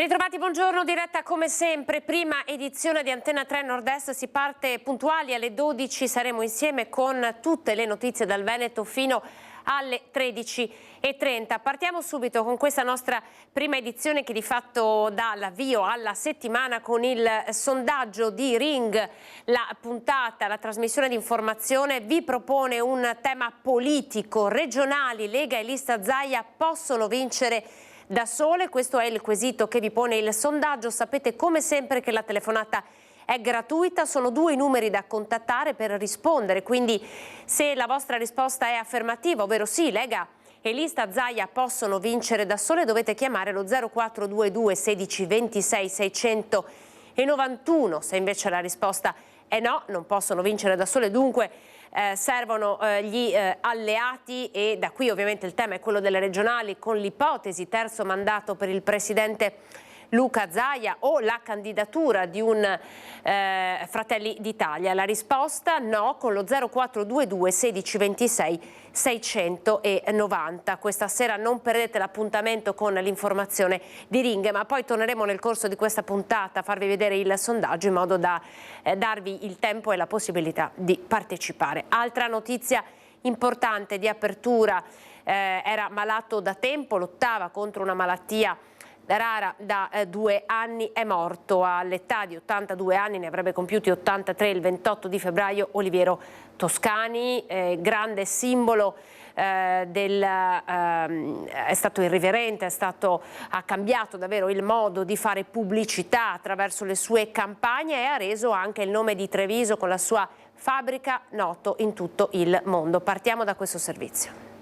Ben ritrovati, buongiorno, diretta come sempre, prima edizione di Antena 3 Nord-Est, si parte puntuali alle 12, saremo insieme con tutte le notizie dal Veneto fino alle 13:30. Partiamo subito con questa nostra prima edizione che di fatto dà l'avvio alla settimana con il sondaggio di Ring. La puntata, la trasmissione di informazione vi propone un tema politico. Regionali, Lega e lista Zaia possono vincere da sole? Questo è il quesito che vi pone il sondaggio. Sapete come sempre che la telefonata è gratuita, sono 2 i numeri da contattare per rispondere, quindi se la vostra risposta è affermativa, ovvero sì, Lega e lista Zaia possono vincere da sole, dovete chiamare lo 0422 16 26 691. Se invece la risposta è no, non possono vincere da sole, dunque servono gli alleati, e da qui ovviamente il tema è quello delle regionali, con l'ipotesi terzo mandato per il presidente Luca Zaia o la candidatura di un Fratelli d'Italia. La risposta no, con lo 0422 16 26 690. Questa sera non perdete l'appuntamento con l'informazione di Ring, ma poi torneremo nel corso di questa puntata a farvi vedere il sondaggio in modo da darvi il tempo e la possibilità di partecipare. Altra notizia importante di apertura, era malato da tempo, lottava contro una malattia rara da 2 anni, è morto all'età di 82 anni, ne avrebbe compiuti 83 il 28 di febbraio, Oliviero Toscani, grande simbolo è stato irriverente, ha cambiato davvero il modo di fare pubblicità attraverso le sue campagne e ha reso anche il nome di Treviso con la sua fabbrica noto in tutto il mondo. Partiamo da questo servizio.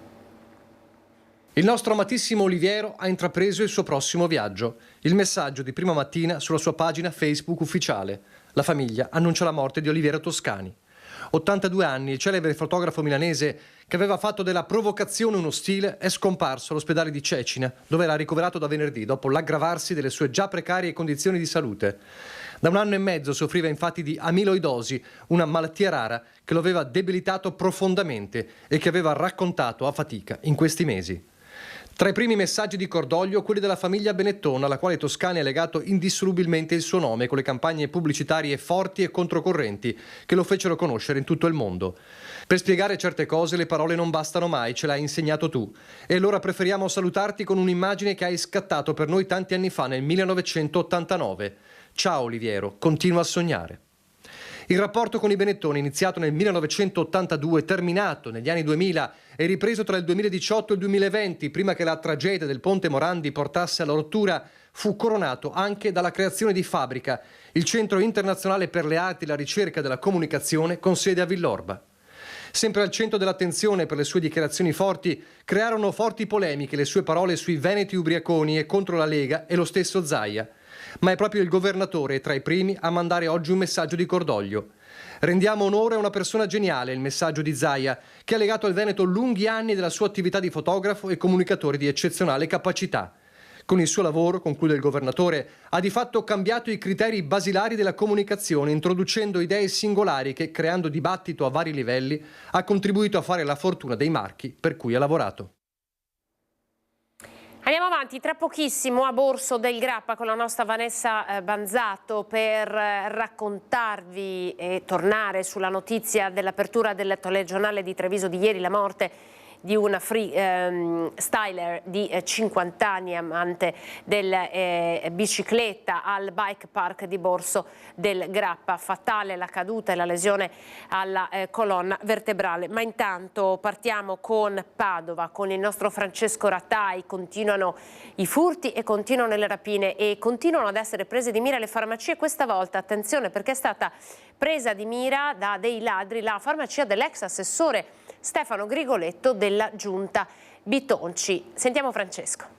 Il nostro amatissimo Oliviero ha intrapreso il suo prossimo viaggio. Il messaggio di prima mattina sulla sua pagina Facebook ufficiale. La famiglia annuncia la morte di Oliviero Toscani. 82 anni, il celebre fotografo milanese che aveva fatto della provocazione uno stile è scomparso all'ospedale di Cecina, dove era ricoverato da venerdì dopo l'aggravarsi delle sue già precarie condizioni di salute. Da 1 anno e mezzo soffriva infatti di amiloidosi, una malattia rara che lo aveva debilitato profondamente e che aveva raccontato a fatica in questi mesi. Tra i primi messaggi di cordoglio quelli della famiglia Benettona, alla quale Toscani ha legato indissolubilmente il suo nome con le campagne pubblicitarie forti e controcorrenti che lo fecero conoscere in tutto il mondo. Per spiegare certe cose le parole non bastano mai, ce l'hai insegnato tu. E allora preferiamo salutarti con un'immagine che hai scattato per noi tanti anni fa, nel 1989. Ciao Oliviero, continua a sognare. Il rapporto con i Benettoni, iniziato nel 1982, terminato negli anni 2000 e ripreso tra il 2018 e il 2020, prima che la tragedia del Ponte Morandi portasse alla rottura, fu coronato anche dalla creazione di Fabbrica, il Centro Internazionale per le Arti e la Ricerca della Comunicazione con sede a Villorba. Sempre al centro dell'attenzione per le sue dichiarazioni forti, crearono forti polemiche le sue parole sui veneti ubriaconi e contro la Lega e lo stesso Zaia. Ma è proprio il governatore tra i primi a mandare oggi un messaggio di cordoglio. Rendiamo onore a una persona geniale, il messaggio di Zaia, che ha legato al Veneto lunghi anni della sua attività di fotografo e comunicatore di eccezionale capacità. Con il suo lavoro, conclude il governatore, ha di fatto cambiato i criteri basilari della comunicazione, introducendo idee singolari che, creando dibattito a vari livelli, ha contribuito a fare la fortuna dei marchi per cui ha lavorato. Andiamo avanti, tra pochissimo a Borso del Grappa con la nostra Vanessa Banzato per raccontarvi e tornare sulla notizia dell'apertura del telegiornale di Treviso di ieri, la morte di una freestyler di 50 anni, amante della bicicletta, al bike park di Borso del Grappa. Fatale la caduta e la lesione alla colonna vertebrale. Ma intanto partiamo con Padova, con il nostro Francesco Rattai. Continuano i furti e continuano le rapine e continuano ad essere prese di mira le farmacie. Questa volta, attenzione, perché è stata presa di mira da dei ladri la farmacia dell'ex assessore Stefano Grigoletto della Giunta Bitonci. Sentiamo Francesco.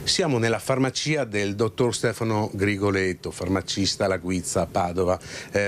Siamo nella farmacia del dottor Stefano Grigoletto, farmacista alla Guizza a Padova.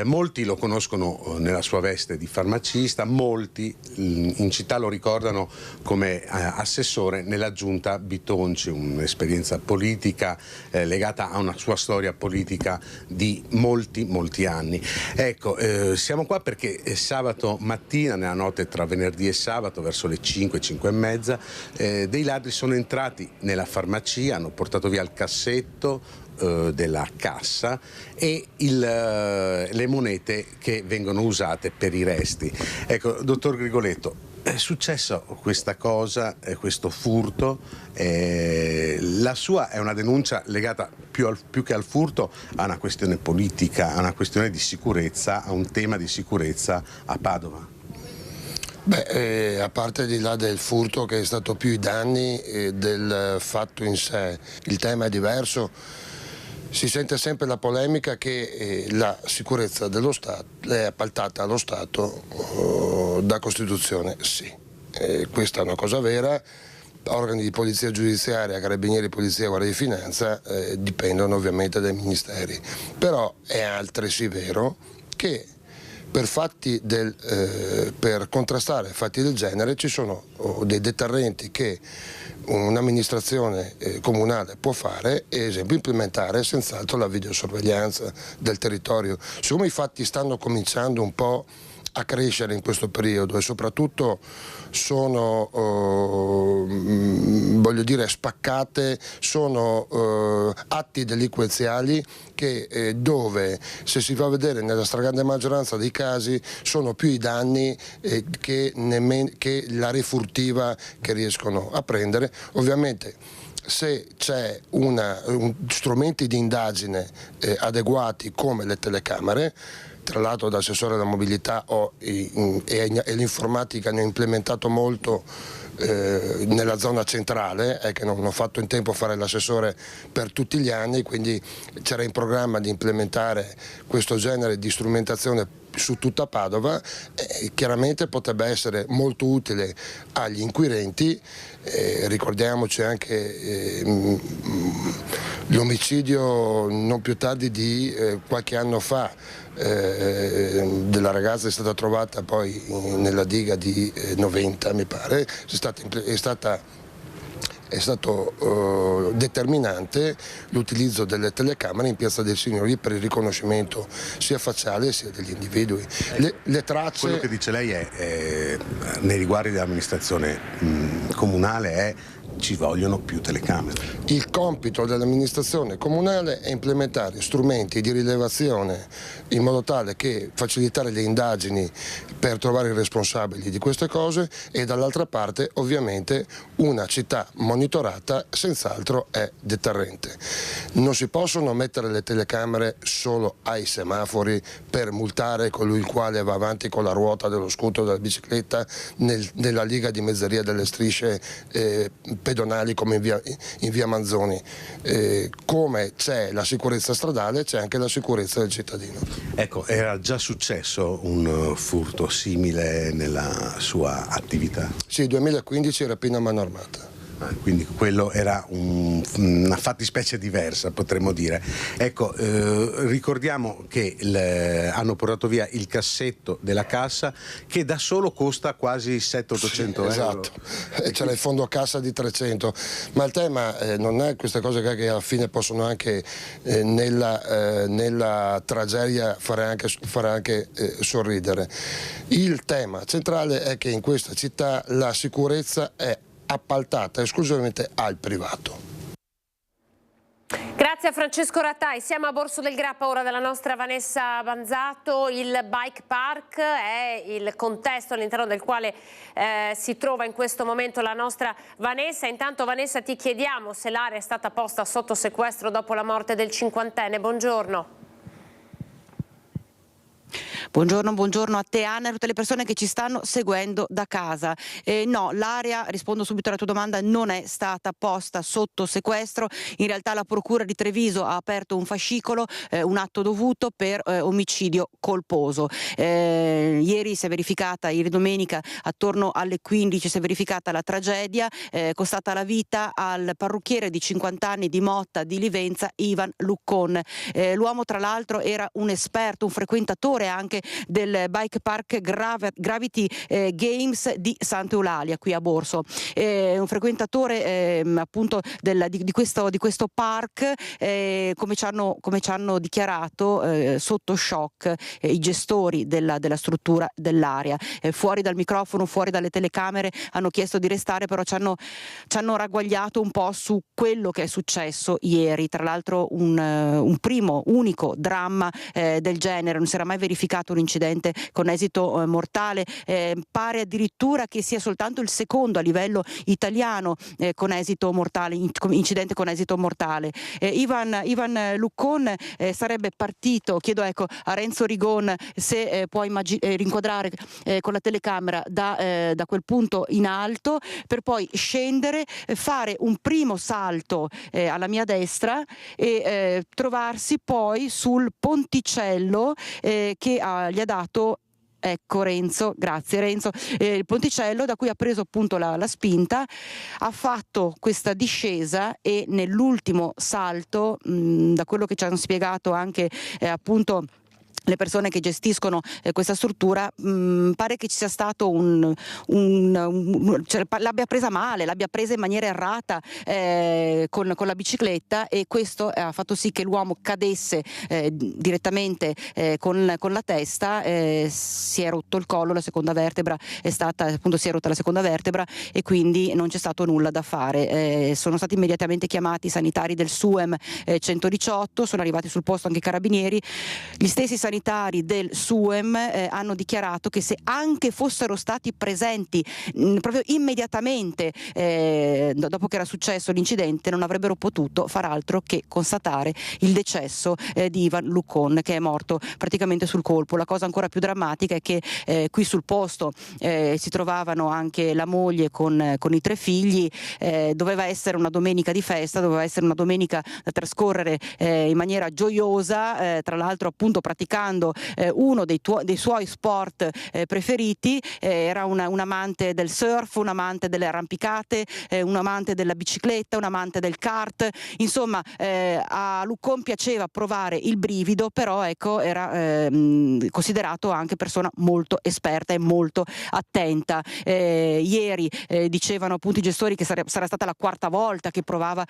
Molti lo conoscono nella sua veste di farmacista, molti in città lo ricordano come assessore nella Giunta Bitonci, un'esperienza politica legata a una sua storia politica di molti anni. Ecco, siamo qua perché sabato mattina, nella notte tra venerdì e sabato, verso le 5 e mezza, dei ladri sono entrati nella farmacia polizia, hanno portato via il cassetto della cassa e le monete che vengono usate per i resti. Ecco, dottor Grigoletto, è successa questa cosa, questo furto, la sua è una denuncia legata più che al furto a una questione politica, a una questione di sicurezza, a un tema di sicurezza a Padova. Beh, a parte di là del furto che è stato più i danni del fatto in sé, il tema è diverso. Si sente sempre la polemica che la sicurezza dello Stato è appaltata allo Stato da Costituzione. Sì, questa è una cosa vera. Organi di polizia giudiziaria, carabinieri, polizia, guardia di finanza dipendono ovviamente dai ministeri. Però è altresì vero che per contrastare fatti del genere ci sono dei deterrenti che un'amministrazione comunale può fare, ad esempio implementare senz'altro la videosorveglianza del territorio. Siccome i fatti stanno cominciando un po' a crescere in questo periodo e soprattutto sono voglio dire spaccate, sono atti delinquenziali che dove, se si va a vedere nella stragrande maggioranza dei casi, sono più i danni che la refurtiva che riescono a prendere. Ovviamente se c'è strumenti di indagine adeguati come le telecamere, tra l'altro da assessore alla mobilità e l'informatica ne ho implementato molto nella zona centrale, che non ho fatto in tempo a fare l'assessore per tutti gli anni, quindi c'era in programma di implementare questo genere di strumentazione su tutta Padova. Chiaramente potrebbe essere molto utile agli inquirenti. Ricordiamoci anche l'omicidio non più tardi di qualche anno fa della ragazza è stata trovata poi nella diga di Noventa, mi pare. È stato determinante l'utilizzo delle telecamere in Piazza dei Signori per il riconoscimento sia facciale sia degli individui. Le tracce... Quello che dice lei è, nei riguardi dell'amministrazione comunale, è ci vogliono più telecamere. Il compito dell'amministrazione comunale è implementare strumenti di rilevazione in modo tale che facilitare le indagini per trovare i responsabili di queste cose, e dall'altra parte ovviamente una città monitorata senz'altro è deterrente. Non si possono mettere le telecamere solo ai semafori per multare colui il quale va avanti con la ruota dello scooter o della bicicletta nella liga di mezzeria delle strisce pedonali come in via Manzoni. Come c'è la sicurezza stradale, c'è anche la sicurezza del cittadino. Ecco, era già successo un furto simile nella sua attività? Sì, 2015 rapina a mano armata. Quindi quello era una fattispecie diversa, potremmo dire. Ecco, ricordiamo che hanno portato via il cassetto della cassa, che da solo costa quasi 700-800 euro. Esatto, c'era il fondo cassa di 300, ma il tema non è queste cose che alla fine possono anche nella tragedia fare anche sorridere. Il tema centrale è che in questa città la sicurezza è appaltata esclusivamente al privato. Grazie a Francesco Rattai. Siamo a Borso del Grappa ora della nostra Vanessa Banzato. Il bike park è il contesto all'interno del quale si trova in questo momento la nostra Vanessa. Intanto Vanessa, ti chiediamo se l'area è stata posta sotto sequestro dopo la morte del cinquantenne. Buongiorno. Buongiorno a te Anna e a tutte le persone che ci stanno seguendo da casa. No, l'area, rispondo subito alla tua domanda, non è stata posta sotto sequestro. In realtà la Procura di Treviso ha aperto un fascicolo, un atto dovuto per omicidio colposo. Ieri domenica attorno alle 15 si è verificata la tragedia, costata la vita al parrucchiere di 50 anni di Motta di Livenza, Ivan Luccon. L'uomo tra l'altro era un esperto, un frequentatore anche del Bike Park Gravity Games di Santa Eulalia qui a Borso. Un frequentatore appunto di questo park, come ci hanno dichiarato sotto shock i gestori della struttura dell'area. Fuori dal microfono, fuori dalle telecamere hanno chiesto di restare, però ci hanno ragguagliato un po' su quello che è successo ieri. Tra l'altro un primo unico dramma del genere, non si era mai verificato un incidente con esito mortale, pare addirittura che sia soltanto il secondo a livello italiano con esito mortale, incidente con esito mortale. Ivan Luccon sarebbe partito, chiedo a Renzo Rigon se può rinquadrare con la telecamera da quel punto in alto, per poi scendere, fare un primo salto alla mia destra e trovarsi poi sul ponticello che gli ha dato. Ecco Renzo, grazie Renzo, il ponticello da cui ha preso appunto la spinta, ha fatto questa discesa e nell'ultimo salto, da quello che ci hanno spiegato anche appunto le persone che gestiscono questa struttura, pare che ci sia stato cioè, l'abbia presa male, l'abbia presa in maniera errata con la bicicletta, e questo ha fatto sì che l'uomo cadesse direttamente con la testa, si è rotto il collo, la seconda vertebra si è rotta la seconda vertebra e quindi non c'è stato nulla da fare. Sono stati immediatamente chiamati i sanitari del SUEM 118, sono arrivati sul posto anche i carabinieri. Gli stessi sanitari del SUEM hanno dichiarato che se anche fossero stati presenti proprio immediatamente dopo che era successo l'incidente, non avrebbero potuto far altro che constatare il decesso di Ivan Luccon, che è morto praticamente sul colpo. La cosa ancora più drammatica è che qui sul posto si trovavano anche la moglie con i 3 figli. Doveva essere una domenica di festa, doveva essere una domenica da trascorrere in maniera gioiosa, tra l'altro appunto praticando uno dei suoi sport preferiti. Era un amante del surf, un amante delle arrampicate, un amante della bicicletta, un amante del kart. Insomma, a Luccon piaceva provare il brivido, però ecco, era considerato anche persona molto esperta e molto attenta. Ieri dicevano appunto i gestori che sarà stata la 4ª volta che provava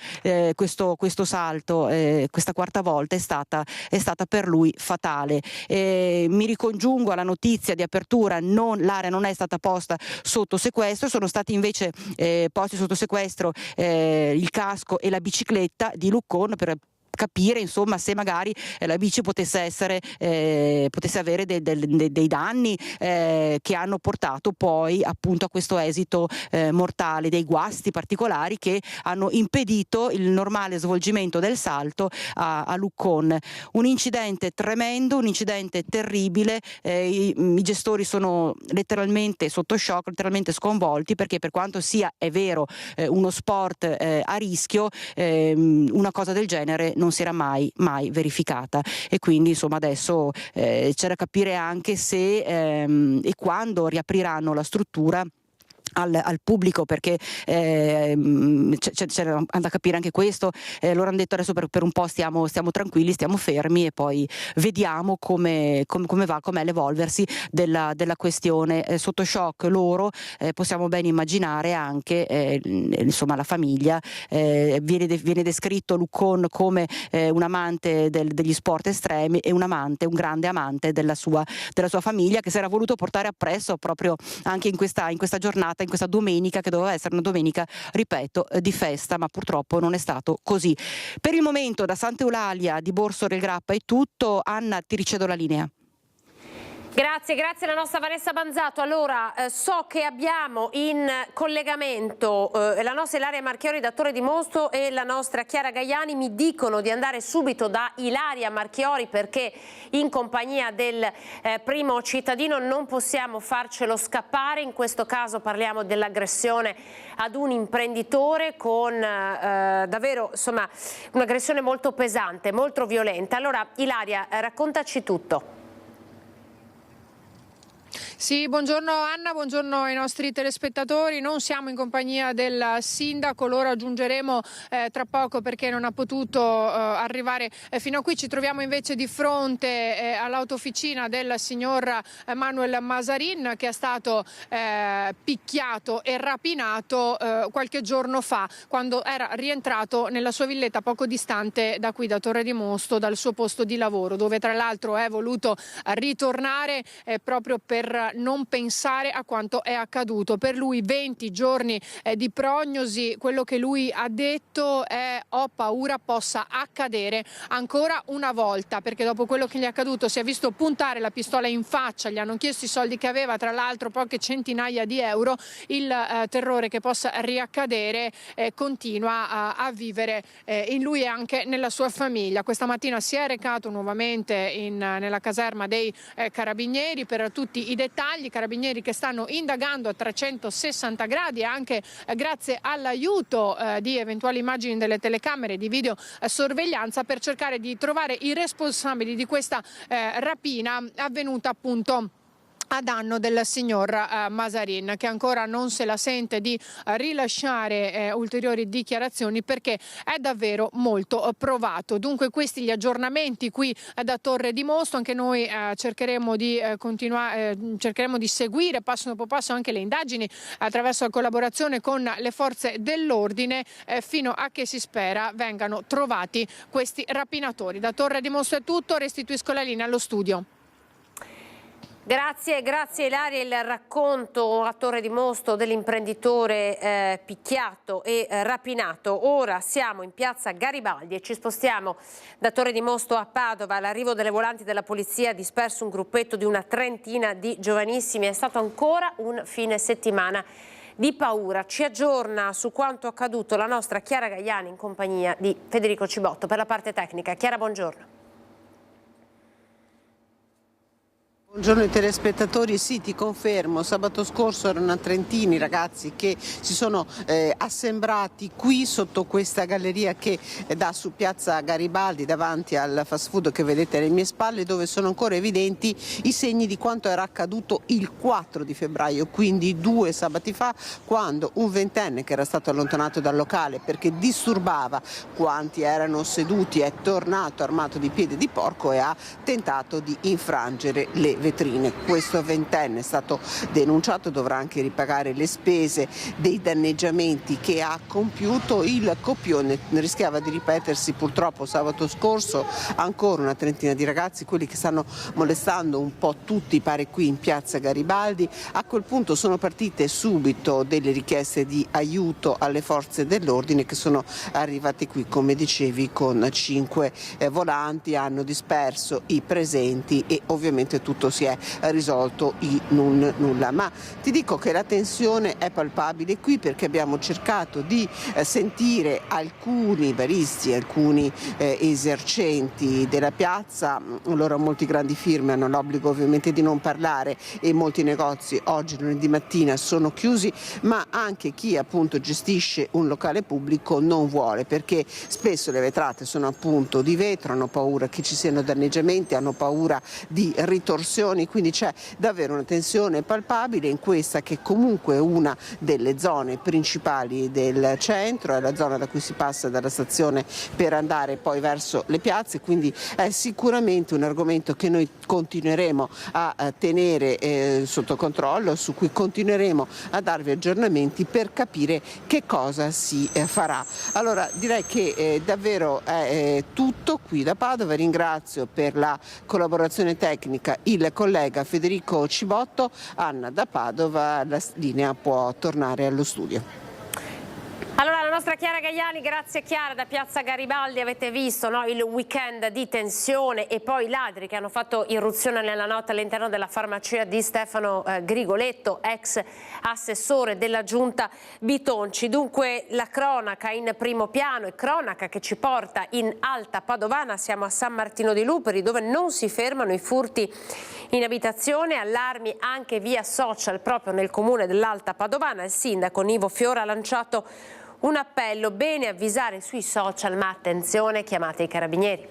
questo salto. Questa 4ª volta è stata per lui fatale. Mi ricongiungo alla notizia di apertura, l'area non è stata posta sotto sequestro, sono stati invece posti sotto sequestro il casco e la bicicletta di Luccon, per capire insomma se magari la bici potesse avere dei danni che hanno portato poi appunto a questo esito mortale, dei guasti particolari che hanno impedito il normale svolgimento del salto a Luccon. Un incidente tremendo, un incidente terribile. I gestori sono letteralmente sotto shock, letteralmente sconvolti, perché per quanto sia, è vero, uno sport a rischio, una cosa del genere non si era mai verificata, e quindi insomma adesso c'è da capire anche se e quando riapriranno la struttura al pubblico, perché c'è da capire anche questo. Loro hanno detto adesso per un po' stiamo tranquilli, stiamo fermi e poi vediamo come va, com'è l'evolversi della questione. Sotto shock loro, possiamo ben immaginare anche insomma la famiglia. Viene descritto Luccon come un amante degli sport estremi e un grande amante della sua famiglia, che si era voluto portare appresso proprio anche in questa giornata, in questa domenica che doveva essere una domenica, ripeto, di festa, ma purtroppo non è stato così. Per il momento da Santa Eulalia di Borso del Grappa è tutto. Anna, ti ricedo la linea. Grazie alla nostra Vanessa Banzato. Allora, so che abbiamo in collegamento la nostra Ilaria Marchiori da Torre di Mosto e la nostra Chiara Gaiani. Mi dicono di andare subito da Ilaria Marchiori perché in compagnia del primo cittadino non possiamo farcelo scappare. In questo caso parliamo dell'aggressione ad un imprenditore con davvero insomma un'aggressione molto pesante, molto violenta. Allora Ilaria, raccontaci tutto. Sì, buongiorno Anna, buongiorno ai nostri telespettatori. Non siamo in compagnia del sindaco, lo raggiungeremo tra poco perché non ha potuto arrivare fino a qui. Ci troviamo invece di fronte all'autofficina del signor Manuel Mazarin, che è stato picchiato e rapinato qualche giorno fa, quando era rientrato nella sua villetta poco distante da qui, da Torre di Mosto, dal suo posto di lavoro, dove tra l'altro è voluto ritornare proprio per non pensare a quanto è accaduto. Per lui 20 giorni di prognosi. Quello che lui ha detto è: ho paura possa accadere ancora una volta, perché dopo quello che gli è accaduto si è visto puntare la pistola in faccia, gli hanno chiesto i soldi che aveva, tra l'altro poche centinaia di euro. Il terrore che possa riaccadere continua a vivere in lui e anche nella sua famiglia. Questa mattina si è recato nuovamente nella caserma dei carabinieri per tutti i dettagli. Carabinieri che stanno indagando a 360 gradi, anche grazie all'aiuto di eventuali immagini delle telecamere di videosorveglianza, per cercare di trovare i responsabili di questa rapina avvenuta appunto a danno del signor Mazarin, che ancora non se la sente di rilasciare ulteriori dichiarazioni, perché è davvero molto provato. Dunque questi gli aggiornamenti qui da Torre di Mosto. Anche noi cercheremo di continuare, cercheremo di seguire passo dopo passo anche le indagini attraverso la collaborazione con le forze dell'ordine, fino a che, si spera, vengano trovati questi rapinatori. Da Torre di Mosto è tutto, restituisco la linea allo studio. Grazie Ilaria. Il racconto a Torre di Mosto dell'imprenditore picchiato e rapinato. Ora siamo in piazza Garibaldi e ci spostiamo da Torre di Mosto a Padova. All'arrivo delle volanti della polizia ha disperso un gruppetto di una trentina di giovanissimi. È stato ancora un fine settimana di paura. Ci aggiorna su quanto accaduto la nostra Chiara Gaiani in compagnia di Federico Cibotto per la parte tecnica. Chiara, buongiorno. Buongiorno ai telespettatori, sì, ti confermo, sabato scorso erano una trentina i ragazzi che si sono assembrati qui sotto questa galleria che dà su piazza Garibaldi, davanti al fast food che vedete alle mie spalle, dove sono ancora evidenti i segni di quanto era accaduto il 4 di febbraio, quindi 2 sabati fa, quando un ventenne che era stato allontanato dal locale perché disturbava quanti erano seduti è tornato armato di piede di porco e ha tentato di infrangere le vetrine. Questo ventenne è stato denunciato, dovrà anche ripagare le spese dei danneggiamenti che ha compiuto. Il copione rischiava di ripetersi purtroppo sabato scorso. Ancora una trentina di ragazzi, quelli che stanno molestando un po' tutti, pare, qui in piazza Garibaldi. A quel punto sono partite subito delle richieste di aiuto alle forze dell'ordine, che sono arrivate qui, come dicevi, con 5 volanti, hanno disperso i presenti e ovviamente tutto si è risolto in un nulla. Ma ti dico che la tensione è palpabile qui, perché abbiamo cercato di sentire alcuni baristi, alcuni esercenti della piazza. Loro, molti grandi firme, hanno l'obbligo ovviamente di non parlare e molti negozi oggi, lunedì mattina, sono chiusi, ma anche chi appunto gestisce un locale pubblico non vuole, perché spesso le vetrate sono appunto di vetro, hanno paura che ci siano danneggiamenti, hanno paura di ritorsioni, quindi c'è davvero una tensione palpabile in questa che comunque è una delle zone principali del centro, è la zona da cui si passa dalla stazione per andare poi verso le piazze, quindi è sicuramente un argomento che noi continueremo a tenere sotto controllo, su cui continueremo a darvi aggiornamenti per capire che cosa si farà. Allora direi che davvero è tutto qui da Padova. Ringrazio per la collaborazione tecnica il collega Federico Cibotto. Anna da Padova, la linea può tornare allo studio. Allora, la nostra Chiara Gaiani, grazie Chiara, da piazza Garibaldi. Avete visto, no, il weekend di tensione e poi i ladri che hanno fatto irruzione nella notte all'interno della farmacia di Stefano Grigoletto, ex assessore della giunta Bitonci. Dunque la cronaca in primo piano, e cronaca che ci porta in Alta Padovana. Siamo a San Martino di Luperi, dove non si fermano i furti in abitazione, allarmi anche via social proprio nel comune dell'Alta Padovana. Il sindaco Nivo Fiora ha lanciato un appello: bene avvisare sui social, ma attenzione, chiamate i carabinieri.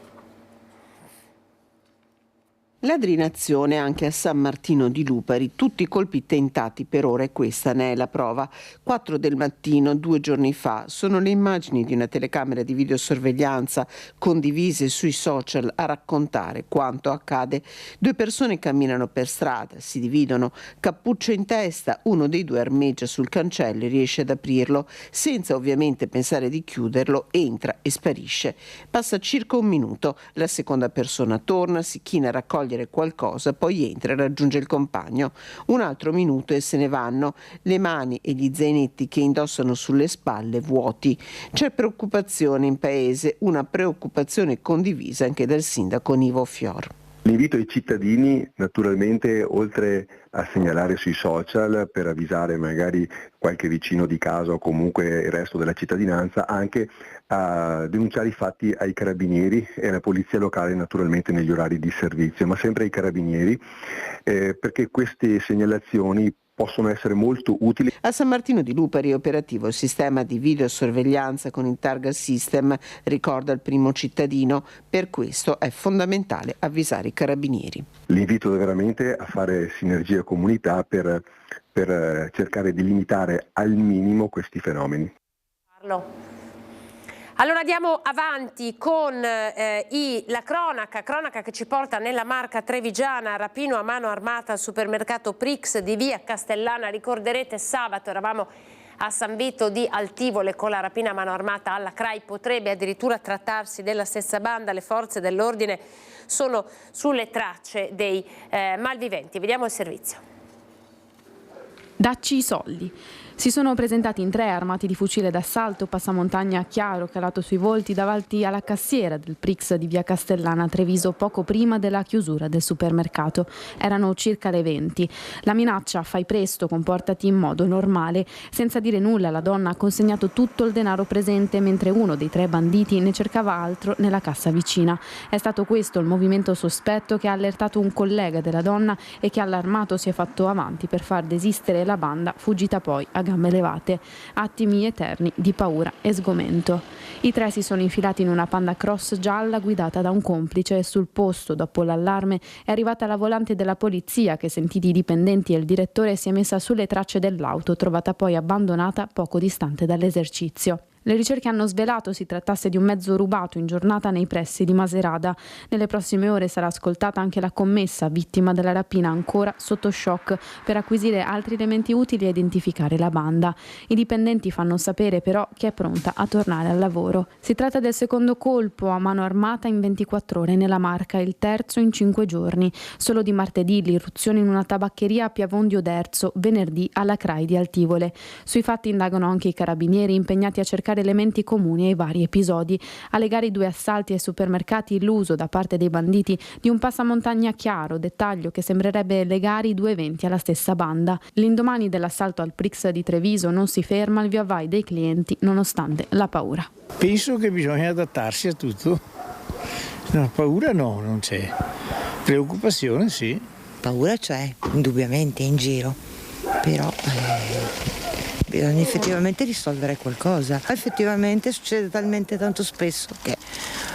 Ladrinazione anche a San Martino di Lupari, tutti i colpi tentati per ora e questa ne è la prova. 4 del mattino, 2 giorni fa, sono le immagini di una telecamera di videosorveglianza condivise sui social a raccontare quanto accade. 2 persone camminano per strada, si dividono, cappuccio in testa, uno dei 2 armeggia sul cancello e riesce ad aprirlo, senza ovviamente pensare di chiuderlo, entra e sparisce. Passa circa un minuto, la seconda persona torna, si china a raccogliere qualcosa, poi entra e raggiunge il compagno. Un altro minuto e se ne vanno, le mani e gli zainetti che indossano sulle spalle vuoti. C'è preoccupazione in paese, una preoccupazione condivisa anche dal sindaco Nivo Fior. L'invito ai cittadini, naturalmente, oltre a segnalare sui social per avvisare magari qualche vicino di casa o comunque il resto della cittadinanza, anche a denunciare i fatti ai carabinieri e alla polizia locale, naturalmente negli orari di servizio, ma sempre ai carabinieri, perché queste segnalazioni possono essere molto utili. A San Martino di Lupari è operativo il sistema di videosorveglianza con il Target System, ricorda il primo cittadino. Per questo è fondamentale avvisare i carabinieri. L'invito è veramente a fare sinergia comunità per cercare di limitare al minimo questi fenomeni. Allora andiamo avanti con la cronaca che ci porta nella Marca trevigiana, rapino a mano armata al supermercato Prix di via Castellana. Ricorderete sabato eravamo a San Vito di Altivole con la rapina a mano armata alla CRAI, potrebbe addirittura trattarsi della stessa banda, le forze dell'ordine sono sulle tracce dei malviventi. Vediamo il servizio. Dacci i soldi. Si sono presentati in 3 armati di fucile d'assalto, passamontagna chiaro calato sui volti davanti alla cassiera del Prix di via Castellana a Treviso poco prima della chiusura del supermercato. Erano circa le 20. La minaccia "fai presto, comportati in modo normale". Senza dire nulla la donna ha consegnato tutto il denaro presente mentre uno dei 3 banditi ne cercava altro nella cassa vicina. È stato questo il movimento sospetto che ha allertato un collega della donna e che allarmato si è fatto avanti per far desistere la banda, fuggita poi a gambe levate. Attimi eterni di paura e sgomento. I 3 si sono infilati in una Panda Cross gialla guidata da un complice e sul posto, dopo l'allarme, è arrivata la volante della polizia che, sentiti i dipendenti e il direttore, si è messa sulle tracce dell'auto, trovata poi abbandonata poco distante dall'esercizio. Le ricerche hanno svelato si trattasse di un mezzo rubato in giornata nei pressi di Maserada. Nelle prossime ore sarà ascoltata anche la commessa, vittima della rapina, ancora sotto shock, per acquisire altri elementi utili a identificare la banda. I dipendenti fanno sapere però che è pronta a tornare al lavoro. Si tratta del secondo colpo a mano armata in 24 ore nella Marca, il terzo in 5 giorni. Solo di martedì l'irruzione in una tabaccheria a Piavondio d'Erzo, venerdì alla CRAI di Altivole. Sui fatti indagano anche i carabinieri impegnati a cercare elementi comuni ai vari episodi. A legare i 2 assalti ai supermercati l'uso da parte dei banditi di un passamontagna chiaro, dettaglio che sembrerebbe legare i 2 eventi alla stessa banda. L'indomani dell'assalto al Prix di Treviso non si ferma il via vai dei clienti nonostante la paura. Penso che bisogna adattarsi a tutto. No, paura no, non c'è. Preoccupazione sì. Paura c'è, indubbiamente in giro, però bisogna effettivamente risolvere qualcosa. Effettivamente succede talmente tanto spesso che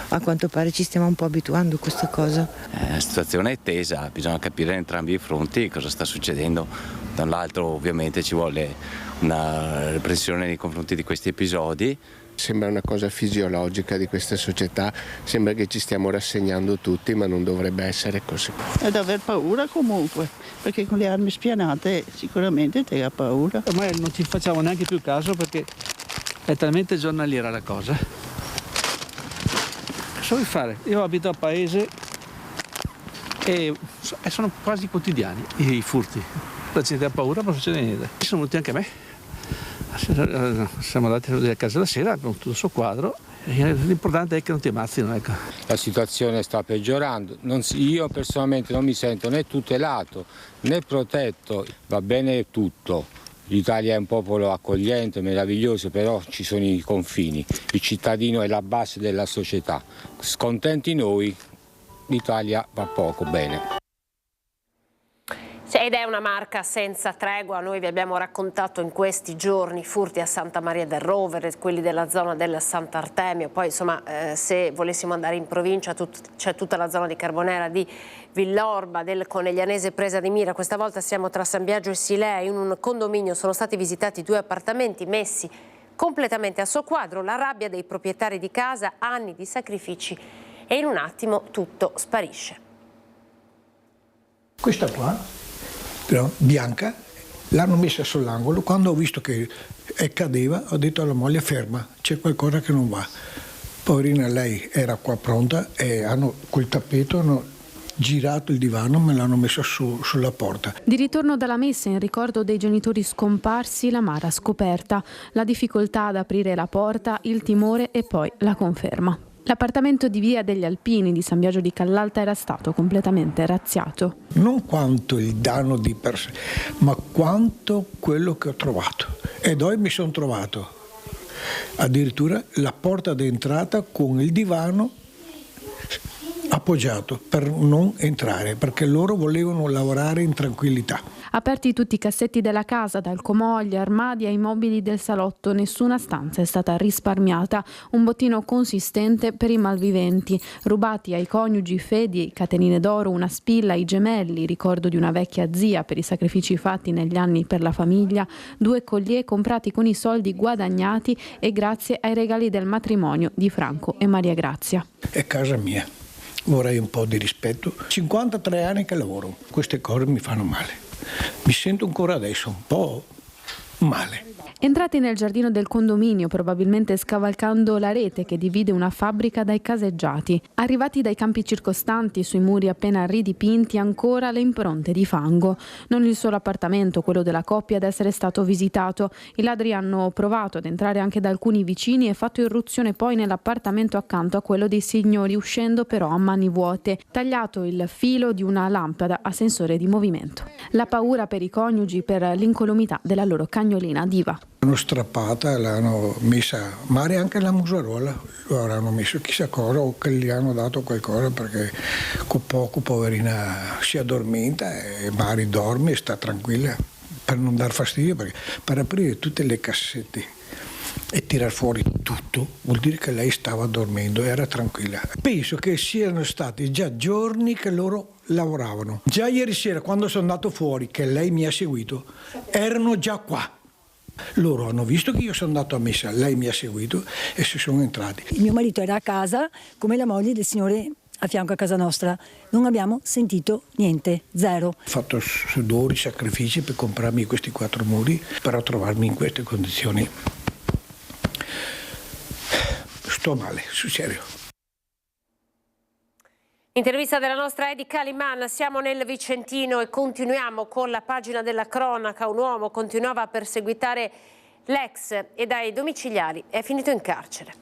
a quanto pare ci stiamo un po' abituando a questa cosa. La situazione è tesa, bisogna capire entrambi i fronti cosa sta succedendo. Dall'altro ovviamente ci vuole una repressione nei confronti di questi episodi. Sembra una cosa fisiologica di questa società, sembra che ci stiamo rassegnando tutti, ma non dovrebbe essere così. È da aver paura comunque, perché con le armi spianate sicuramente te ha paura. Ormai non ci facciamo neanche più caso perché è talmente giornaliera la cosa. Cosa vuoi fare? Io abito a paese e sono quasi quotidiani i furti. La gente ha paura, non succede niente. Sono venuti anche a me. Siamo andati a casa la sera con tutto il suo quadro. L'importante è che non ti ammazzino. Ecco. La situazione sta peggiorando. Io personalmente non mi sento né tutelato né protetto. Va bene tutto. L'Italia è un popolo accogliente, meraviglioso, però ci sono i confini. Il cittadino è la base della società. Scontenti noi, l'Italia va poco bene. Ed è una Marca senza tregua. Noi vi abbiamo raccontato in questi giorni furti a Santa Maria del Rovere, quelli della zona del Sant'Artemio, poi insomma se volessimo andare in provincia c'è tutta la zona di Carbonera, di Villorba, del Coneglianese presa di mira. Questa volta siamo tra San Biagio e Silea. In un condominio sono stati visitati 2 appartamenti messi completamente a soqquadro, la rabbia dei proprietari di casa, anni di sacrifici e in un attimo tutto sparisce. Questa qua, però bianca, l'hanno messa sull'angolo. Quando ho visto che cadeva, ho detto alla moglie: ferma, c'è qualcosa che non va. Poverina, lei era qua pronta e col tappeto hanno girato il divano, me l'hanno messo sulla porta. Di ritorno dalla messa in ricordo dei genitori scomparsi, l'amara scoperta, la difficoltà ad aprire la porta, il timore e poi la conferma. L'appartamento di Via degli Alpini di San Biagio di Callalta era stato completamente razziato. Non quanto il danno di per sé, ma quanto quello che ho trovato. E poi mi sono trovato addirittura la porta d'entrata con il divano appoggiato per non entrare, perché loro volevano lavorare in tranquillità. Aperti tutti i cassetti della casa, dal comò agli armadi ai mobili del salotto, nessuna stanza è stata risparmiata. Un bottino consistente per i malviventi, rubati ai coniugi Fedi, catenine d'oro, una spilla, i gemelli, ricordo di una vecchia zia per i sacrifici fatti negli anni per la famiglia, 2 collier comprati con i soldi guadagnati e grazie ai regali del matrimonio di Franco e Maria Grazia. È casa mia, vorrei un po' di rispetto. 53 anni che lavoro, queste cose mi fanno male. Mi sento ancora adesso un po' male. Entrati nel giardino del condominio, probabilmente scavalcando la rete che divide una fabbrica dai caseggiati. Arrivati dai campi circostanti, sui muri appena ridipinti, ancora le impronte di fango. Non il solo appartamento, quello della coppia, ad essere stato visitato. I ladri hanno provato ad entrare anche da alcuni vicini e fatto irruzione poi nell'appartamento accanto a quello dei signori, uscendo però a mani vuote. Tagliato il filo di una lampada a sensore di movimento. La paura per i coniugi per l'incolumità della loro cagnolina Diva. L'hanno strappata, l'hanno messa, magari anche la museruola, lo avranno messo chissà cosa o che gli hanno dato qualcosa, perché con poco poverina si addormenta e magari dorme e sta tranquilla per non dar fastidio, perché per aprire tutte le cassette e tirar fuori tutto vuol dire che lei stava dormendo, era tranquilla. Penso che siano stati già giorni che loro lavoravano. Già ieri sera, quando sono andato fuori, che lei mi ha seguito, erano già qua. Loro hanno visto che io sono andato a messa, lei mi ha seguito e si sono entrati. Il mio marito era a casa come la moglie del signore a fianco a casa nostra. Non abbiamo sentito niente, zero. Ho fatto sudori, sacrifici per comprarmi questi 4 muri, però trovarmi in queste condizioni. Sto male, sul serio. Intervista della nostra Edi Caliman. Siamo nel Vicentino e continuiamo con la pagina della cronaca. Un uomo continuava a perseguitare l'ex e dai domiciliari è finito in carcere.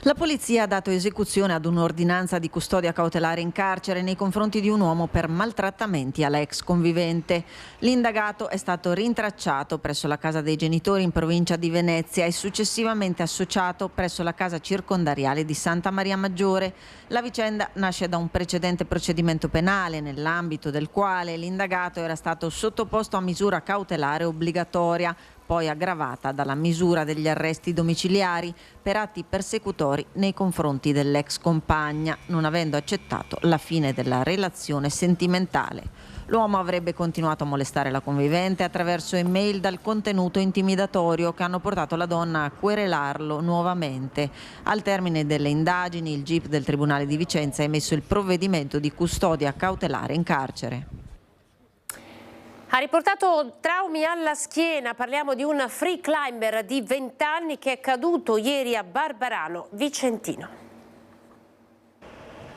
La polizia ha dato esecuzione ad un'ordinanza di custodia cautelare in carcere nei confronti di un uomo per maltrattamenti all'ex convivente. L'indagato è stato rintracciato presso la casa dei genitori in provincia di Venezia e successivamente associato presso la casa circondariale di Santa Maria Maggiore. La vicenda nasce da un precedente procedimento penale nell'ambito del quale l'indagato era stato sottoposto a misura cautelare obbligatoria, poi aggravata dalla misura degli arresti domiciliari per atti persecutori nei confronti dell'ex compagna, non avendo accettato la fine della relazione sentimentale. L'uomo avrebbe continuato a molestare la convivente attraverso email dal contenuto intimidatorio che hanno portato la donna a querelarlo nuovamente. Al termine delle indagini, il GIP del Tribunale di Vicenza ha emesso il provvedimento di custodia cautelare in carcere. Ha riportato traumi alla schiena. Parliamo di un free climber di 20 anni che è caduto ieri a Barbarano Vicentino.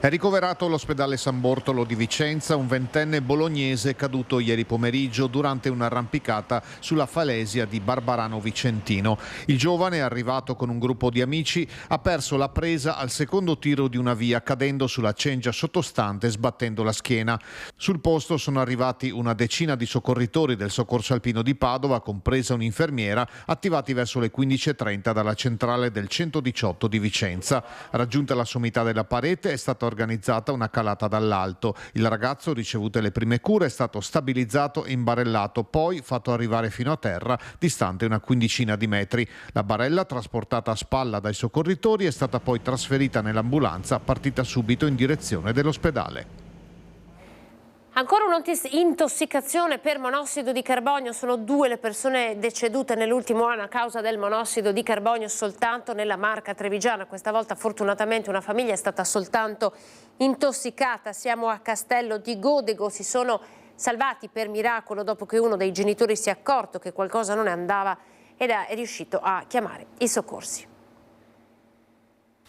È ricoverato all'ospedale San Bortolo di Vicenza un 20enne bolognese caduto ieri pomeriggio durante un'arrampicata sulla falesia di Barbarano Vicentino. Il giovane, arrivato con un gruppo di amici, ha perso la presa al secondo tiro di una via, cadendo sulla cengia sottostante e sbattendo la schiena. Sul posto sono arrivati una decina di soccorritori del Soccorso Alpino di Padova, compresa un'infermiera, attivati verso le 15:30 dalla centrale del 118 di Vicenza. Raggiunta la sommità della parete, è stato organizzata una calata dall'alto. Il ragazzo, ricevute le prime cure, è stato stabilizzato e imbarellato, poi fatto arrivare fino a terra, distante una quindicina di metri. La barella, trasportata a spalla dai soccorritori, è stata poi trasferita nell'ambulanza partita subito in direzione dell'ospedale. Ancora un'intossicazione per monossido di carbonio, sono 2 le persone decedute nell'ultimo anno a causa del monossido di carbonio soltanto nella Marca trevigiana. Questa volta fortunatamente una famiglia è stata soltanto intossicata. Siamo a Castello di Godego, si sono salvati per miracolo dopo che uno dei genitori si è accorto che qualcosa non andava ed è riuscito a chiamare i soccorsi.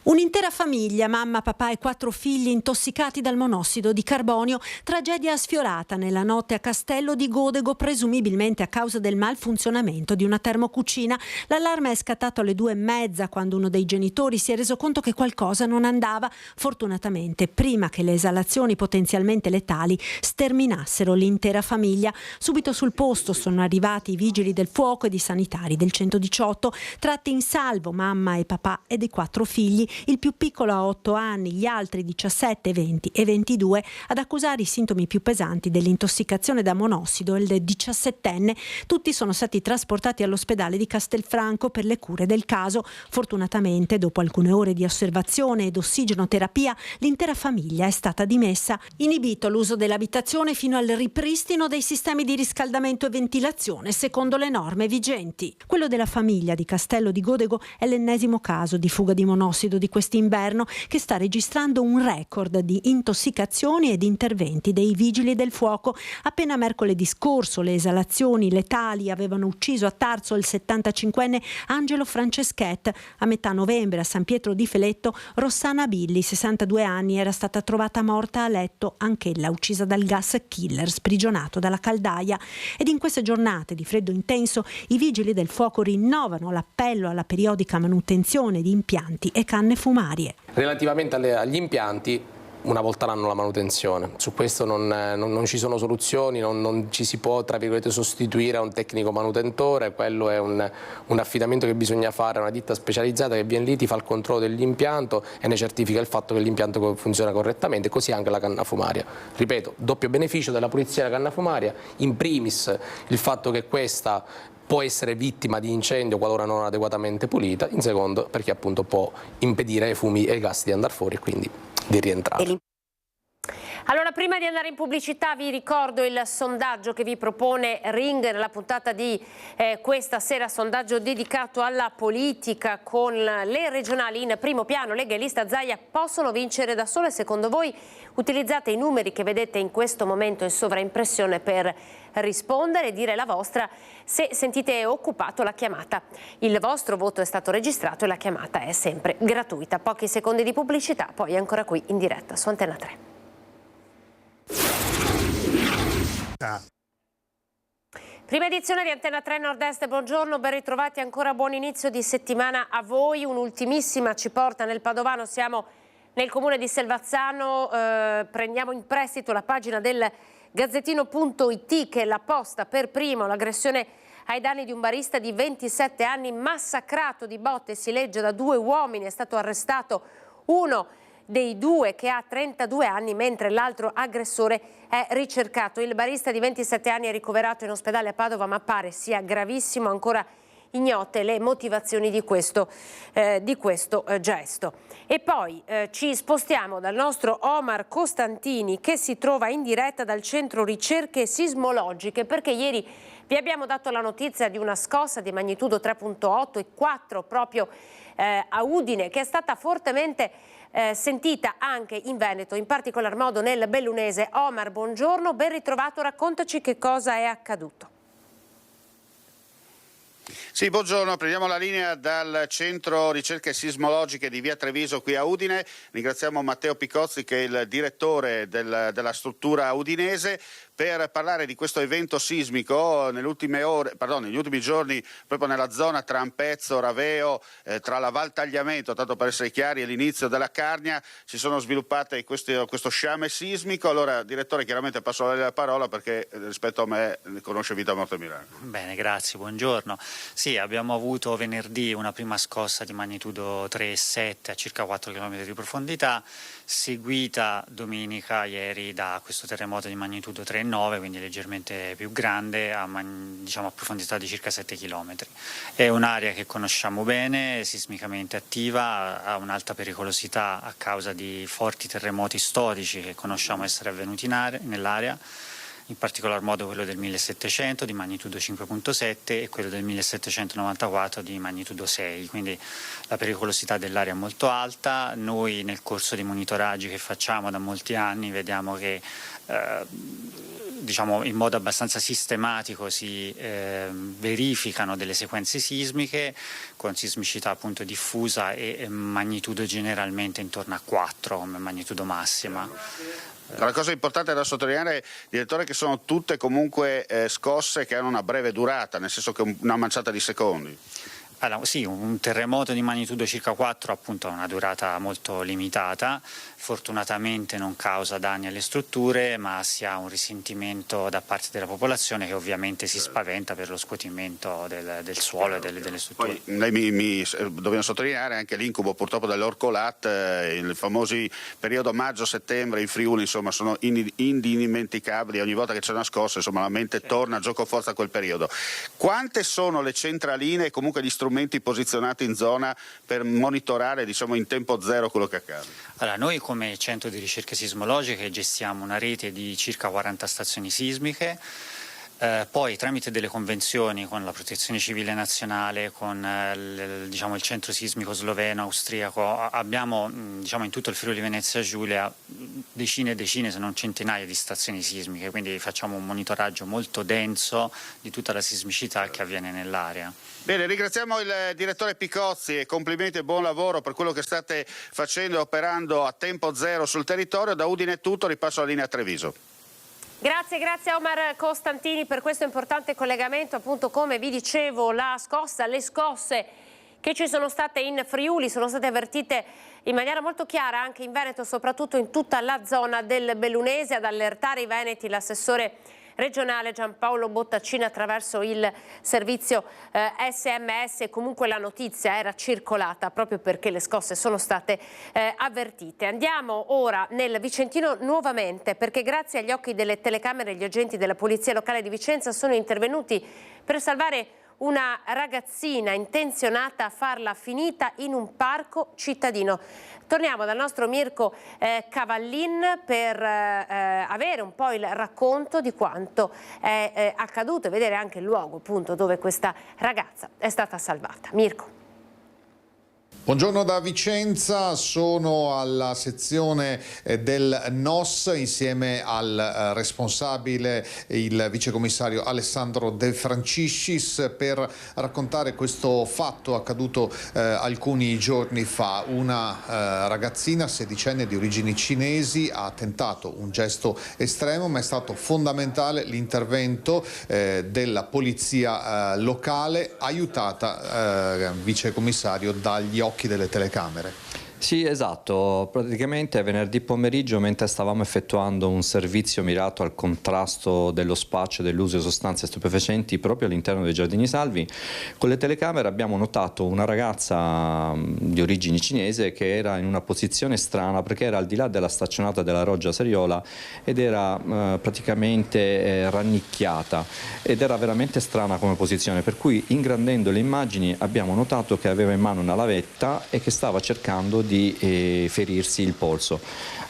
Un'intera famiglia, mamma, papà e 4 figli intossicati dal monossido di carbonio, tragedia sfiorata nella notte a Castello di Godego, presumibilmente a causa del malfunzionamento di una termocucina. L'allarme è scattato alle 2:30 quando uno dei genitori si è reso conto che qualcosa non andava, fortunatamente prima che le esalazioni potenzialmente letali sterminassero l'intera famiglia. Subito sul posto sono arrivati i vigili del fuoco ed i sanitari del 118, tratti in salvo mamma e papà ed i 4 figli. Il più piccolo ha 8 anni, gli altri 17, 20 e 22. Ad accusare i sintomi più pesanti dell'intossicazione da monossido il 17enne. Tutti sono stati trasportati all'ospedale di Castelfranco per le cure del caso. Fortunatamente, dopo alcune ore di osservazione ed ossigenoterapia, l'intera famiglia è stata dimessa. Inibito l'uso dell'abitazione fino al ripristino dei sistemi di riscaldamento e ventilazione secondo le norme vigenti. Quello della famiglia di Castello di Godego è l'ennesimo caso di fuga di monossido di quest'inverno, che sta registrando un record di intossicazioni ed interventi dei vigili del fuoco. Appena mercoledì scorso le esalazioni letali avevano ucciso a Tarso il 75enne Angelo Franceschet. A metà novembre a San Pietro di Feletto Rossana Billi, 62 anni, era stata trovata morta a letto, anch'ella uccisa dal gas killer sprigionato dalla caldaia. Ed in queste giornate di freddo intenso i vigili del fuoco rinnovano l'appello alla periodica manutenzione di impianti e canne fumarie. Relativamente agli impianti, una volta l'anno la manutenzione. Su questo non ci sono soluzioni, non ci si può, tra virgolette, sostituire a un tecnico manutentore. Quello è un affidamento che bisogna fare a una ditta specializzata che viene lì, ti fa il controllo dell'impianto e ne certifica il fatto che l'impianto funziona correttamente, così anche la canna fumaria. Ripeto, doppio beneficio della pulizia della canna fumaria, in primis il fatto che questa può essere vittima di incendio qualora non adeguatamente pulita, in secondo perché appunto può impedire ai fumi e ai gas di andare fuori e quindi di rientrare. Allora, prima di andare in pubblicità vi ricordo il sondaggio che vi propone Ring nella puntata di questa sera, sondaggio dedicato alla politica con le regionali in primo piano. Lega e lista Zaia possono vincere da sole? Secondo voi? Utilizzate i numeri che vedete in questo momento in sovraimpressione per rispondere e dire la vostra se sentite occupato la chiamata. Il vostro voto è stato registrato e la chiamata è sempre gratuita. Pochi secondi di pubblicità, poi ancora qui in diretta su Antenna 3. Prima edizione di Antenna 3 Nord-Est, buongiorno, ben ritrovati, ancora buon inizio di settimana a voi. Un'ultimissima ci porta nel Padovano, siamo nel comune di Selvazzano, prendiamo in prestito la pagina del Gazzettino.it che la posta per primo l'aggressione ai danni di un barista di 27 anni massacrato di botte, si legge, da 2 uomini, è stato arrestato uno dei 2 che ha 32 anni, mentre l'altro aggressore è ricercato. Il barista di 27 anni è ricoverato in ospedale a Padova, ma pare sia gravissimo, ancora ignote le motivazioni di questo gesto. E poi ci spostiamo dal nostro Omar Costantini, che si trova in diretta dal Centro Ricerche Sismologiche, perché ieri vi abbiamo dato la notizia di una scossa di magnitudo 3.8 e 4 proprio a Udine, che è stata fortemente sentita anche in Veneto, in particolar modo nel Bellunese. Omar, buongiorno, ben ritrovato, raccontaci che cosa è accaduto. Sì, buongiorno, prendiamo la linea dal Centro Ricerche Sismologiche di Via Treviso qui a Udine. Ringraziamo Matteo Picozzi che è il direttore della struttura udinese per parlare di questo evento sismico negli ultimi giorni, proprio nella zona tra Ampezzo, Raveo, tra la Val Tagliamento, tanto per essere chiari, e l'inizio della Carnia, si sono sviluppate questo sciame sismico. Allora, direttore, chiaramente passo a lei la parola perché rispetto a me ne conosce vita, morte e miracolo. Bene, grazie, buongiorno. Sì, abbiamo avuto venerdì una prima scossa di magnitudo 3,7 a circa 4 km di profondità, seguita domenica ieri da questo terremoto di magnitudo 3,9, quindi leggermente più grande, a profondità di circa 7 km. È un'area che conosciamo bene, sismicamente attiva, ha un'alta pericolosità a causa di forti terremoti storici che conosciamo essere avvenuti nell'area, in particolar modo quello del 1700 di magnitudo 5.7 e quello del 1794 di magnitudo 6, quindi la pericolosità dell'area è molto alta. Noi nel corso dei monitoraggi che facciamo da molti anni vediamo che in modo abbastanza sistematico si verificano delle sequenze sismiche con sismicità appunto diffusa e magnitudo generalmente intorno a 4 come magnitudo massima. La cosa importante da sottolineare, direttore, è che sono tutte comunque scosse che hanno una breve durata, nel senso che una manciata di secondi. Allora, sì, un terremoto di magnitudo circa 4 appunto ha una durata molto limitata, fortunatamente non causa danni alle strutture, ma si ha un risentimento da parte della popolazione che ovviamente si spaventa per lo scuotimento del suolo e delle strutture. Poi lei dobbiamo sottolineare anche l'incubo purtroppo dell'Orcolat, il famosi periodo maggio-settembre in Friuli, insomma, sono indimenticabili. Ogni volta che c'è una scossa, insomma, la mente torna a gioco forza a quel periodo. Quante sono le centraline e comunque gli strumenti posizionati in zona per monitorare, in tempo zero quello che accade? Allora, noi come centro di ricerche sismologiche gestiamo una rete di circa 40 stazioni sismiche. Poi tramite delle convenzioni con la Protezione Civile Nazionale, con il centro sismico sloveno, austriaco, abbiamo in tutto il Friuli Venezia Giulia decine e decine, se non centinaia di stazioni sismiche, quindi facciamo un monitoraggio molto denso di tutta la sismicità che avviene nell'area. Bene, ringraziamo il direttore Picozzi e complimenti e buon lavoro per quello che state facendo e operando a tempo zero sul territorio. Da Udine è tutto, ripasso la linea a Treviso. Grazie a Omar Costantini per questo importante collegamento. Appunto, come vi dicevo, le scosse che ci sono state in Friuli sono state avvertite in maniera molto chiara anche in Veneto, soprattutto in tutta la zona del Bellunese. Ad allertare i veneti l'assessore regionale Giampaolo Bottaccini attraverso il servizio SMS. Comunque la notizia era circolata proprio perché le scosse sono state avvertite. Andiamo ora nel Vicentino nuovamente, perché grazie agli occhi delle telecamere gli agenti della Polizia Locale di Vicenza sono intervenuti per salvare una ragazzina intenzionata a farla finita in un parco cittadino. Torniamo dal nostro Mirko Cavallin per avere un po' il racconto di quanto è accaduto e vedere anche il luogo appunto dove questa ragazza è stata salvata. Mirko. Buongiorno da Vicenza, sono alla sezione del NOS insieme al responsabile, il vicecommissario Alessandro De Franciscis, per raccontare questo fatto accaduto alcuni giorni fa. Una ragazzina sedicenne di origini cinesi ha tentato un gesto estremo, ma è stato fondamentale l'intervento della polizia locale, aiutata, vicecommissario, dagli occhi delle telecamere. Sì, esatto, praticamente venerdì pomeriggio, mentre stavamo effettuando un servizio mirato al contrasto dello spaccio e dell'uso di sostanze stupefacenti proprio all'interno dei Giardini Salvi, con le telecamere abbiamo notato una ragazza di origini cinese che era in una posizione strana perché era al di là della staccionata della Roggia Seriola ed era praticamente rannicchiata ed era veramente strana come posizione, per cui ingrandendo le immagini abbiamo notato che aveva in mano una lavetta e che stava cercando di ferirsi il polso.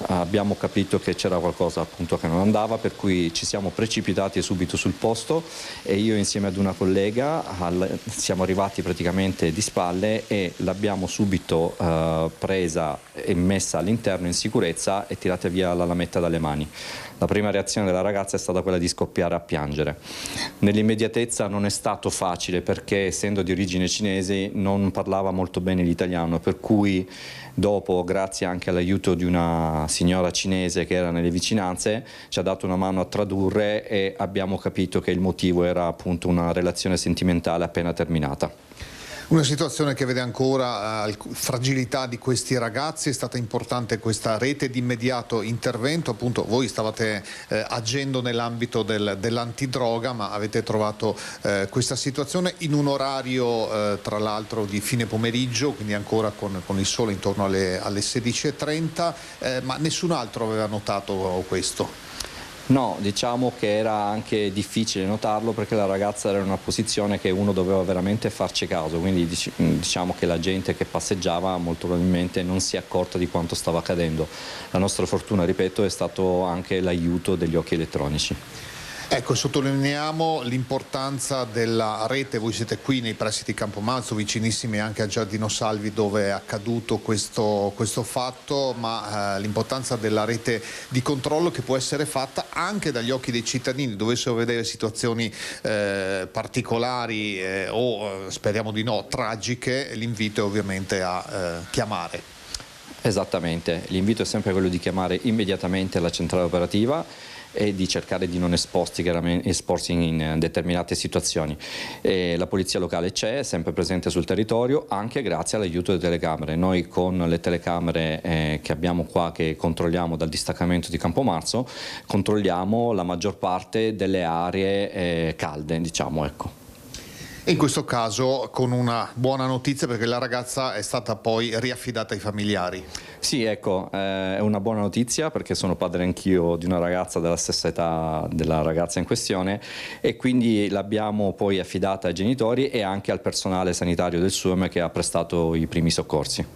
Abbiamo capito che c'era qualcosa appunto che non andava, per cui ci siamo precipitati subito sul posto e io insieme ad una collega siamo arrivati praticamente di spalle e l'abbiamo subito presa e messa all'interno in sicurezza e tirata via la lametta dalle mani. La prima reazione della ragazza è stata quella di scoppiare a piangere. Nell'immediatezza non è stato facile perché, essendo di origine cinese, non parlava molto bene l'italiano, per cui Dopo, grazie anche all'aiuto di una signora cinese che era nelle vicinanze, ci ha dato una mano a tradurre e abbiamo capito che il motivo era appunto una relazione sentimentale appena terminata. Una situazione che vede ancora fragilità di questi ragazzi. È stata importante questa rete di immediato intervento, appunto voi stavate agendo nell'ambito dell'antidroga, ma avete trovato questa situazione in un orario tra l'altro di fine pomeriggio, quindi ancora con il sole intorno alle 16:30, ma nessun altro aveva notato questo? No, diciamo che era anche difficile notarlo perché la ragazza era in una posizione che uno doveva veramente farci caso, quindi diciamo che la gente che passeggiava molto probabilmente non si è accorta di quanto stava accadendo. La nostra fortuna, ripeto, è stato anche l'aiuto degli occhi elettronici. Ecco, sottolineiamo l'importanza della rete. Voi siete qui nei pressi di Campomazzo, vicinissimi anche a Giardino Salvi dove è accaduto questo fatto, ma l'importanza della rete di controllo che può essere fatta anche dagli occhi dei cittadini. Dovessero vedere situazioni particolari o speriamo di no, tragiche, l'invito è ovviamente a chiamare. Esattamente, l'invito è sempre quello di chiamare immediatamente la centrale operativa e di cercare di non esporsi in determinate situazioni. La polizia locale c'è, è sempre presente sul territorio, anche grazie all'aiuto delle telecamere. Noi con le telecamere che abbiamo qua, che controlliamo dal distaccamento di Campomarzo, controlliamo la maggior parte delle aree calde, diciamo, ecco. In questo caso con una buona notizia, perché la ragazza è stata poi riaffidata ai familiari. Sì, ecco, è una buona notizia perché sono padre anch'io di una ragazza della stessa età della ragazza in questione e quindi l'abbiamo poi affidata ai genitori e anche al personale sanitario del SUEM che ha prestato i primi soccorsi.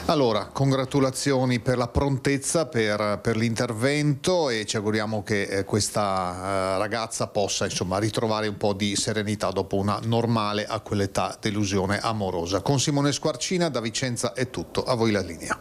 Allora, congratulazioni per la prontezza, per l'intervento e ci auguriamo che questa ragazza possa insomma ritrovare un po' di serenità dopo una normale a quell'età delusione amorosa. Con Simone Squarcina da Vicenza è tutto, a voi la linea.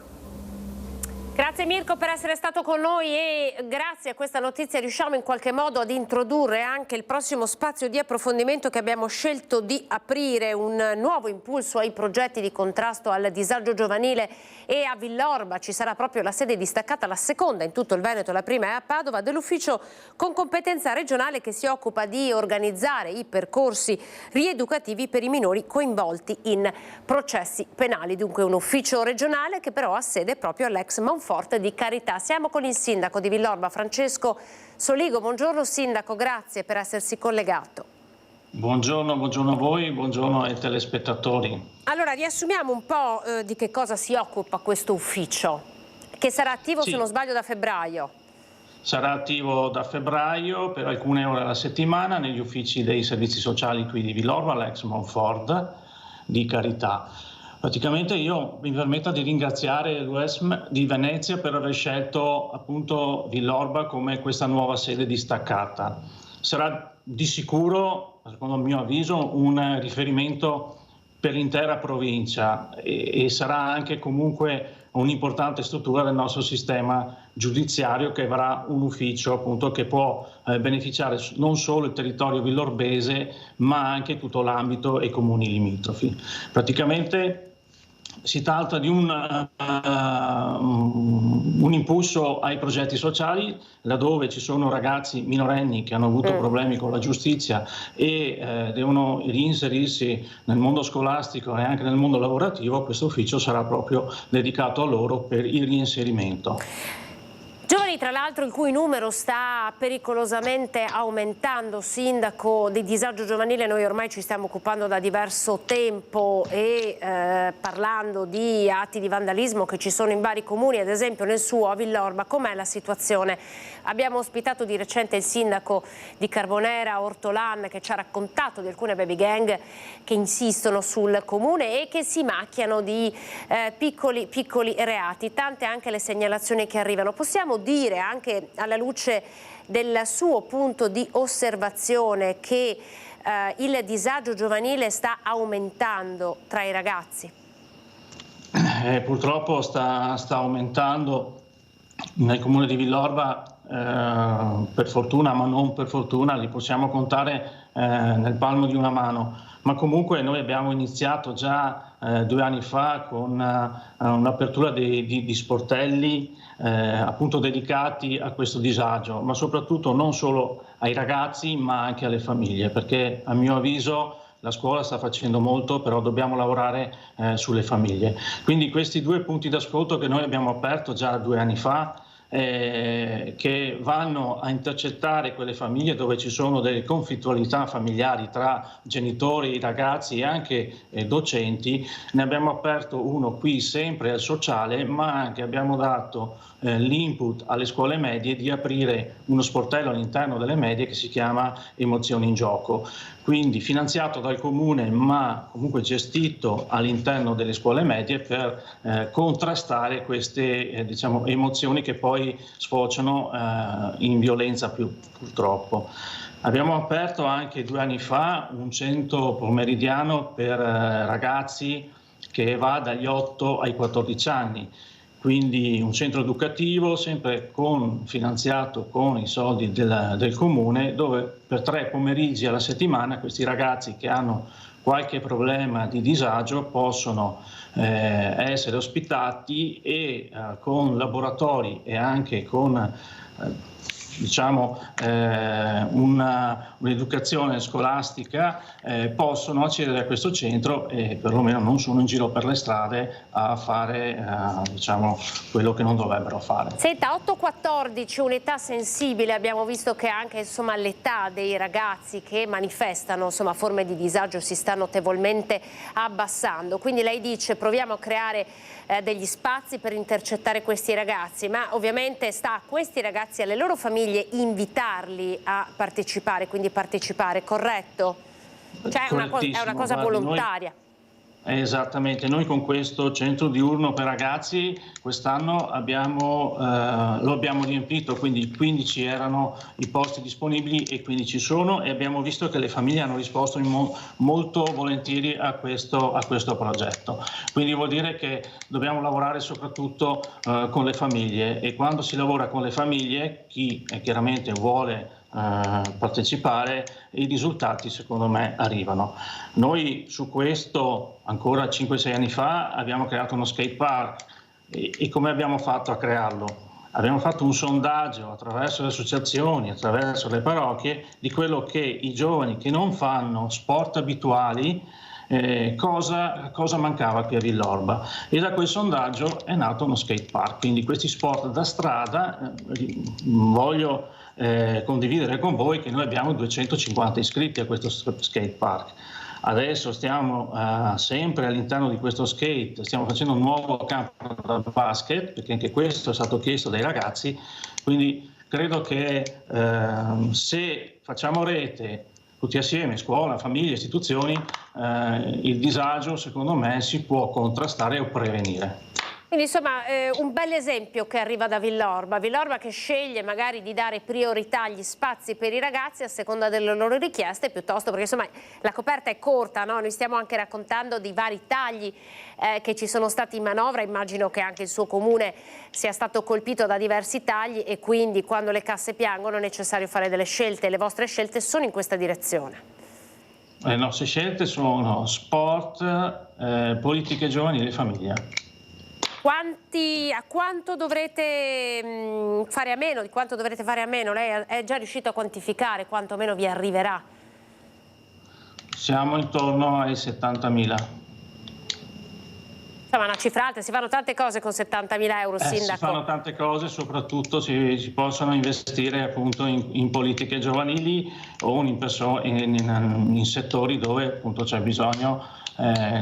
Grazie Mirko per essere stato con noi e grazie a questa notizia riusciamo in qualche modo ad introdurre anche il prossimo spazio di approfondimento che abbiamo scelto di aprire, un nuovo impulso ai progetti di contrasto al disagio giovanile e a Villorba ci sarà proprio la sede distaccata, la seconda in tutto il Veneto, la prima è a Padova, dell'ufficio con competenza regionale che si occupa di organizzare i percorsi rieducativi per i minori coinvolti in processi penali. Dunque un ufficio regionale che però ha sede proprio all'ex Monforte di Carità. Siamo con il sindaco di Villorba, Francesco Soligo. Buongiorno sindaco, grazie per essersi collegato. Buongiorno a voi, buongiorno ai telespettatori. Allora riassumiamo un po' di che cosa si occupa questo ufficio, che sarà attivo se non sbaglio da febbraio. Sarà attivo da febbraio per alcune ore alla settimana negli uffici dei servizi sociali qui di Villorba, l'ex Monfort di Carità. Praticamente io mi permetto di ringraziare l'UESM di Venezia per aver scelto appunto Villorba come questa nuova sede distaccata. Sarà di sicuro, secondo il mio avviso, un riferimento per l'intera provincia e sarà anche comunque un'importante struttura del nostro sistema giudiziario che avrà un ufficio appunto che può beneficiare non solo il territorio villorbese ma anche tutto l'ambito e i comuni limitrofi. Praticamente si tratta di un impulso ai progetti sociali laddove ci sono ragazzi minorenni che hanno avuto problemi con la giustizia e devono reinserirsi nel mondo scolastico e anche nel mondo lavorativo. Questo ufficio sarà proprio dedicato a loro per il reinserimento. Giovani tra l'altro il cui numero sta pericolosamente aumentando, sindaco, di disagio giovanile noi ormai ci stiamo occupando da diverso tempo e parlando di atti di vandalismo che ci sono in vari comuni, ad esempio nel suo a Villorba, com'è la situazione? Abbiamo ospitato di recente il sindaco di Carbonera, Ortolan, che ci ha raccontato di alcune baby gang che insistono sul comune e che si macchiano di piccoli reati, tante anche le segnalazioni che arrivano. Possiamo dire anche alla luce del suo punto di osservazione che il disagio giovanile sta aumentando tra i ragazzi? Purtroppo sta aumentando nel comune di Villorba, per fortuna ma non per fortuna, li possiamo contare nel palmo di una mano. ma comunque noi abbiamo iniziato già 2 anni fa con un'apertura di sportelli appunto dedicati a questo disagio, ma soprattutto non solo ai ragazzi ma anche alle famiglie, perché a mio avviso la scuola sta facendo molto, però dobbiamo lavorare sulle famiglie. Quindi questi 2 punti d'ascolto che noi abbiamo aperto già 2 anni fa, che vanno a intercettare quelle famiglie dove ci sono delle conflittualità familiari tra genitori, ragazzi e anche docenti. Ne abbiamo aperto uno qui sempre al sociale, ma anche abbiamo dato l'input alle scuole medie di aprire uno sportello all'interno delle medie che si chiama Emozioni in Gioco, quindi finanziato dal comune ma comunque gestito all'interno delle scuole medie per contrastare queste diciamo, emozioni che poi sfociano in violenza purtroppo. Abbiamo aperto anche 2 anni fa un centro pomeridiano per ragazzi che va dagli 8 ai 14 anni. Quindi un centro educativo sempre finanziato con i soldi del comune, dove per 3 pomeriggi alla settimana questi ragazzi che hanno qualche problema di disagio possono essere ospitati e con laboratori e anche con diciamo un'educazione scolastica possono accedere a questo centro e perlomeno non sono in giro per le strade a fare diciamo quello che non dovrebbero fare. Senta, 8-14, un'età sensibile, abbiamo visto che anche insomma l'età dei ragazzi che manifestano insomma forme di disagio si sta notevolmente abbassando, quindi lei dice proviamo a creare degli spazi per intercettare questi ragazzi, ma ovviamente sta a questi ragazzi e alle loro famiglie invitarli a partecipare, quindi partecipare, corretto? Cioè è una cosa volontaria. Esattamente, noi con questo centro diurno per ragazzi quest'anno lo abbiamo riempito, quindi 15 erano i posti disponibili e 15 sono, e abbiamo visto che le famiglie hanno risposto molto volentieri a questo progetto. Quindi vuol dire che dobbiamo lavorare soprattutto con le famiglie, e quando si lavora con le famiglie, chi chiaramente vuole partecipare, i risultati secondo me arrivano. Noi su questo ancora 5-6 anni fa abbiamo creato uno skate park e come abbiamo fatto a crearlo? Abbiamo fatto un sondaggio attraverso le associazioni, attraverso le parrocchie, di quello che i giovani che non fanno sport abituali cosa mancava qui a Villorba, e da quel sondaggio è nato uno skate park. Quindi questi sport da strada voglio condividere con voi che noi abbiamo 250 iscritti a questo skate park. Adesso stiamo sempre all'interno di questo skate, stiamo facendo un nuovo campo da basket, perché anche questo è stato chiesto dai ragazzi, quindi credo che se facciamo rete tutti assieme, scuola, famiglie, istituzioni, il disagio secondo me si può contrastare o prevenire. Quindi insomma un bel esempio che arriva da Villorba che sceglie magari di dare priorità agli spazi per i ragazzi a seconda delle loro richieste, piuttosto perché insomma la coperta è corta, no? Noi stiamo anche raccontando di vari tagli che ci sono stati in manovra, immagino che anche il suo comune sia stato colpito da diversi tagli e quindi quando le casse piangono è necessario fare delle scelte, le vostre scelte sono in questa direzione. Le nostre scelte sono sport, politiche giovanili e famiglia. A quanto dovrete fare a meno? Di quanto dovrete fare a meno? Lei è già riuscito a quantificare quanto meno vi arriverà? Siamo intorno ai 70.000. Insomma, una cifra alta, si fanno tante cose con 70.000 euro, sindaco. Si fanno tante cose, soprattutto si possono investire appunto in politiche giovanili o in settori dove appunto c'è bisogno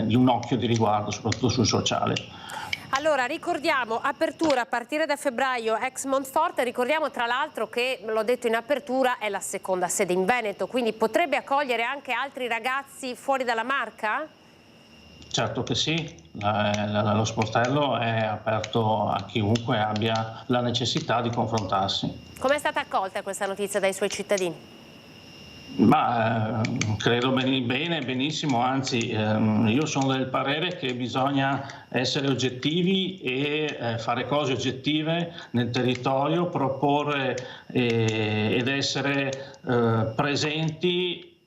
di un occhio di riguardo, soprattutto sul sociale. Allora, ricordiamo, apertura a partire da febbraio ex Montforte, ricordiamo tra l'altro che, l'ho detto in apertura, è la seconda sede in Veneto, quindi potrebbe accogliere anche altri ragazzi fuori dalla Marca? Certo che sì, lo sportello è aperto a chiunque abbia la necessità di confrontarsi. Com'è stata accolta questa notizia dai suoi cittadini? Ma credo benissimo, anzi io sono del parere che bisogna essere oggettivi e fare cose oggettive nel territorio, proporre ed essere presenti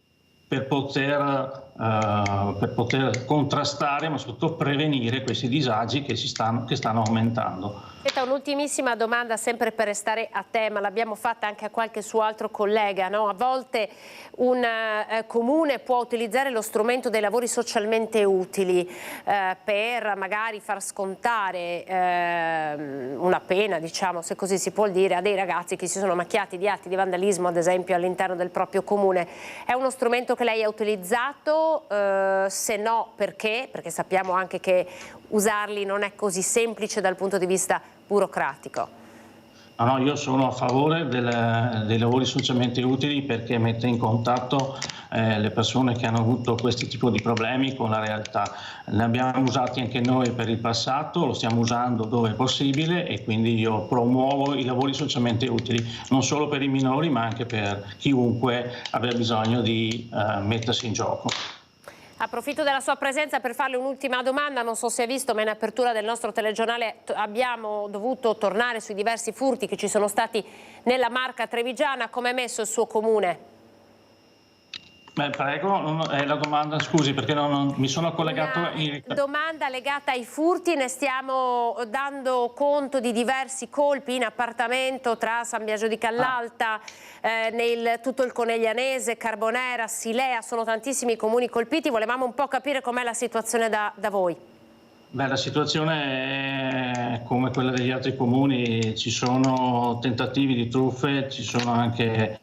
per poter per poter contrastare ma soprattutto prevenire questi disagi che stanno aumentando. Un'ultimissima domanda sempre per restare a tema, l'abbiamo fatta anche a qualche suo altro collega, no? A volte un comune può utilizzare lo strumento dei lavori socialmente utili per magari far scontare una pena, diciamo, se così si può dire, a dei ragazzi che si sono macchiati di atti di vandalismo, ad esempio all'interno del proprio comune. È uno strumento che lei ha utilizzato? Se no, perché? Perché sappiamo anche che usarli non è così semplice dal punto di vista burocratico. No, io sono a favore dei lavori socialmente utili perché mette in contatto le persone che hanno avuto questo tipo di problemi con la realtà. Ne abbiamo usati anche noi per il passato, lo stiamo usando dove è possibile e quindi io promuovo i lavori socialmente utili, non solo per i minori ma anche per chiunque abbia bisogno di mettersi in gioco. Approfitto della sua presenza per farle un'ultima domanda, non so se ha visto, ma in apertura del nostro telegiornale abbiamo dovuto tornare sui diversi furti che ci sono stati nella Marca trevigiana. Come è messo il suo comune? Prego, è la domanda, scusi perché non mi sono collegato. Domanda legata ai furti, ne stiamo dando conto di diversi colpi in appartamento tra San Biagio di Callalta, tutto il Coneglianese, Carbonera, Silea, sono tantissimi comuni colpiti, volevamo un po' capire com'è la situazione da voi. La situazione è come quella degli altri comuni, ci sono tentativi di truffe, ci sono anche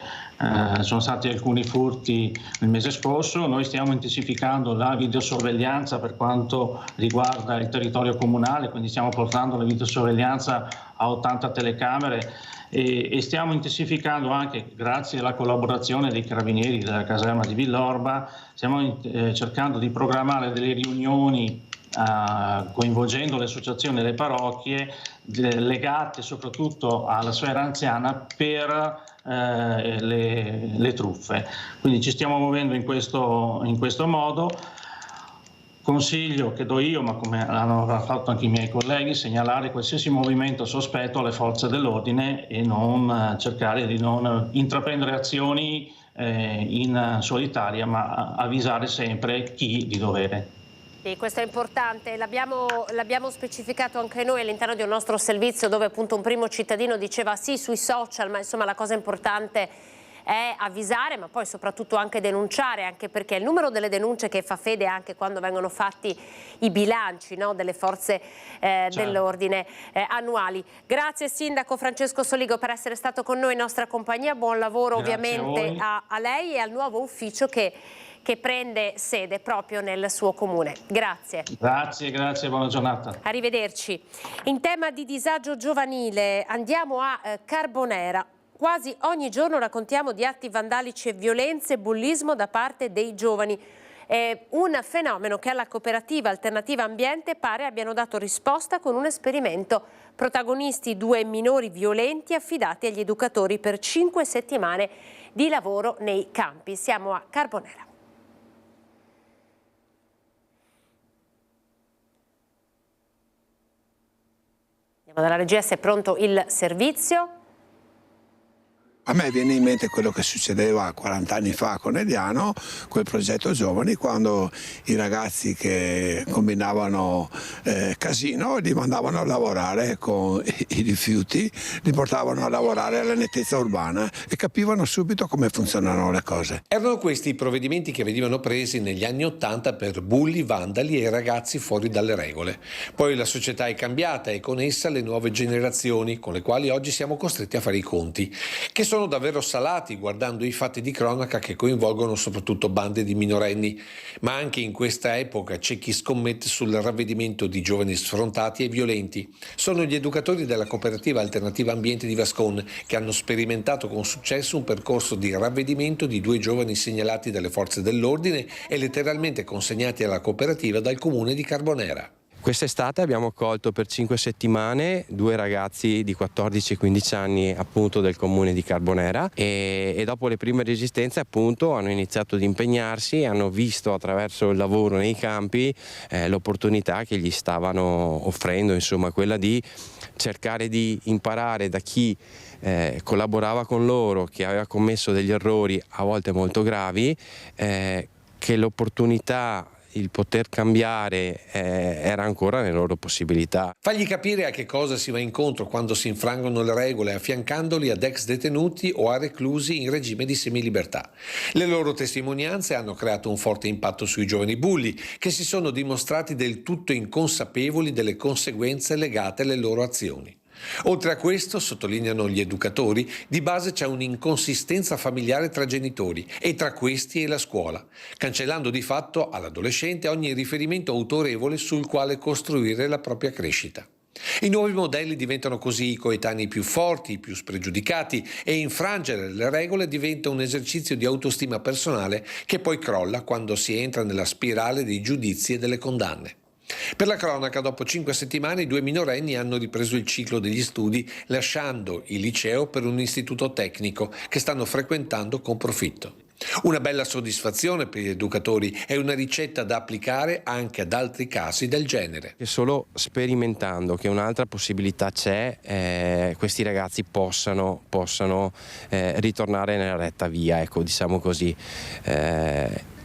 sono stati alcuni furti il mese scorso. Noi stiamo intensificando la videosorveglianza per quanto riguarda il territorio comunale, quindi stiamo portando la videosorveglianza a 80 telecamere e stiamo intensificando anche, grazie alla collaborazione dei carabinieri della caserma di Villorba, stiamo cercando di programmare delle riunioni coinvolgendo le associazioni e le parrocchie legate soprattutto alla sfera anziana per le truffe. Quindi ci stiamo muovendo in questo modo. Consiglio che do io, ma come hanno fatto anche i miei colleghi, segnalare qualsiasi movimento sospetto alle forze dell'ordine e non cercare di non intraprendere azioni in solitaria, ma avvisare sempre chi di dovere. Sì, questo è importante, l'abbiamo specificato anche noi all'interno di un nostro servizio dove appunto un primo cittadino diceva sì sui social, ma insomma la cosa importante è avvisare ma poi soprattutto anche denunciare, anche perché il numero delle denunce che fa fede anche quando vengono fatti i bilanci, no, delle forze dell'ordine annuali. Grazie Sindaco Francesco Soligo per essere stato con noi in nostra compagnia, buon lavoro ovviamente a lei e al nuovo ufficio che prende sede proprio nel suo comune. Grazie. Grazie, buona giornata. Arrivederci. In tema di disagio giovanile andiamo a Carbonera. Quasi ogni giorno raccontiamo di atti vandalici e violenze e bullismo da parte dei giovani. È un fenomeno che alla cooperativa Alternativa Ambiente pare abbiano dato risposta con un esperimento. Protagonisti 2 minori violenti affidati agli educatori per 5 settimane di lavoro nei campi. Siamo a Carbonera. Andiamo dalla regia se è pronto il servizio. A me viene in mente quello che succedeva 40 anni fa a Conegliano, quel progetto giovani, quando i ragazzi che combinavano casino li mandavano a lavorare con i rifiuti, li portavano a lavorare alla nettezza urbana e capivano subito come funzionano le cose. Erano questi i provvedimenti che venivano presi negli anni '80 per bulli, vandali e ragazzi fuori dalle regole. Poi la società è cambiata e con essa le nuove generazioni, con le quali oggi siamo costretti a fare i conti, che sono davvero salati guardando i fatti di cronaca che coinvolgono soprattutto bande di minorenni, ma anche in questa epoca c'è chi scommette sul ravvedimento di giovani sfrontati e violenti. Sono gli educatori della cooperativa Alternativa Ambiente di Vascon che hanno sperimentato con successo un percorso di ravvedimento di 2 giovani segnalati dalle forze dell'ordine e letteralmente consegnati alla cooperativa dal comune di Carbonera. Quest'estate abbiamo accolto per 5 settimane 2 ragazzi di 14 e 15 anni appunto del comune di Carbonera e dopo le prime resistenze appunto hanno iniziato ad impegnarsi e hanno visto attraverso il lavoro nei campi l'opportunità che gli stavano offrendo, insomma quella di cercare di imparare da chi collaborava con loro, che aveva commesso degli errori a volte molto gravi, che l'opportunità, il poter cambiare era ancora nelle loro possibilità. Fagli capire a che cosa si va incontro quando si infrangono le regole, affiancandoli ad ex detenuti o a reclusi in regime di semilibertà. Le loro testimonianze hanno creato un forte impatto sui giovani bulli, che si sono dimostrati del tutto inconsapevoli delle conseguenze legate alle loro azioni. Oltre a questo, sottolineano gli educatori, di base c'è un'inconsistenza familiare tra genitori e tra questi e la scuola, cancellando di fatto all'adolescente ogni riferimento autorevole sul quale costruire la propria crescita. I nuovi modelli diventano così i coetanei più forti, più spregiudicati, e infrangere le regole diventa un esercizio di autostima personale che poi crolla quando si entra nella spirale dei giudizi e delle condanne. Per la cronaca, dopo 5 settimane i 2 minorenni hanno ripreso il ciclo degli studi, lasciando il liceo per un istituto tecnico che stanno frequentando con profitto. Una bella soddisfazione per gli educatori e una ricetta da applicare anche ad altri casi del genere. E solo sperimentando che un'altra possibilità c'è, questi ragazzi possano ritornare nella retta via, ecco, diciamo così.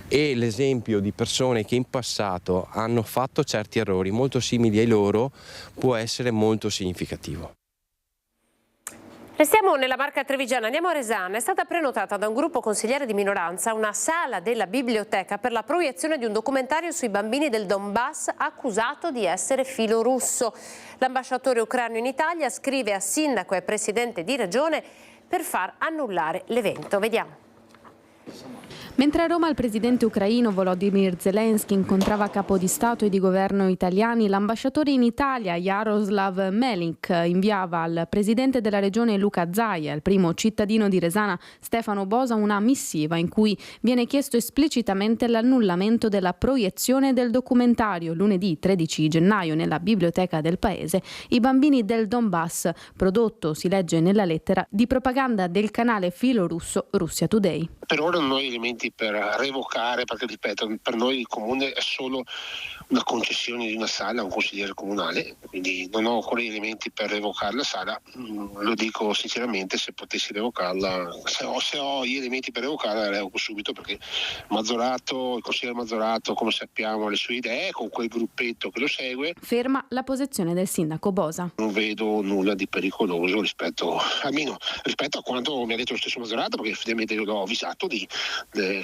E l'esempio di persone che in passato hanno fatto certi errori molto simili ai loro può essere molto significativo. Restiamo nella Marca trevigiana, andiamo a Resana. È stata prenotata da un gruppo consigliere di minoranza una sala della biblioteca per la proiezione di un documentario sui bambini del Donbass accusato di essere filorusso. L'ambasciatore ucraino in Italia scrive a sindaco e presidente di regione per far annullare l'evento. Vediamo. Mentre a Roma il presidente ucraino Volodymyr Zelensky incontrava capo di Stato e di governo italiani, l'ambasciatore in Italia Jaroslav Melnik inviava al presidente della regione Luca Zaia, il primo cittadino di Resana Stefano Bosa, una missiva in cui viene chiesto esplicitamente l'annullamento della proiezione del documentario lunedì 13 gennaio nella biblioteca del paese I bambini del Donbass, prodotto, si legge nella lettera, di propaganda del canale filorusso Russia Today. Per ora non ho elementi per revocare, perché ripeto, per noi il comune è solo una concessione di una sala a un consigliere comunale, quindi non ho ancora elementi per revocare la sala. Lo dico sinceramente, se potessi revocarla, se ho gli elementi per revocarla la revoco subito, perché Mazzorato, il consigliere Mazzorato, come sappiamo, ha le sue idee con quel gruppetto che lo segue. Ferma la posizione del sindaco Bosa. Non vedo nulla di pericoloso rispetto a quanto mi ha detto lo stesso Mazzorato, perché effettivamente l'ho avvisato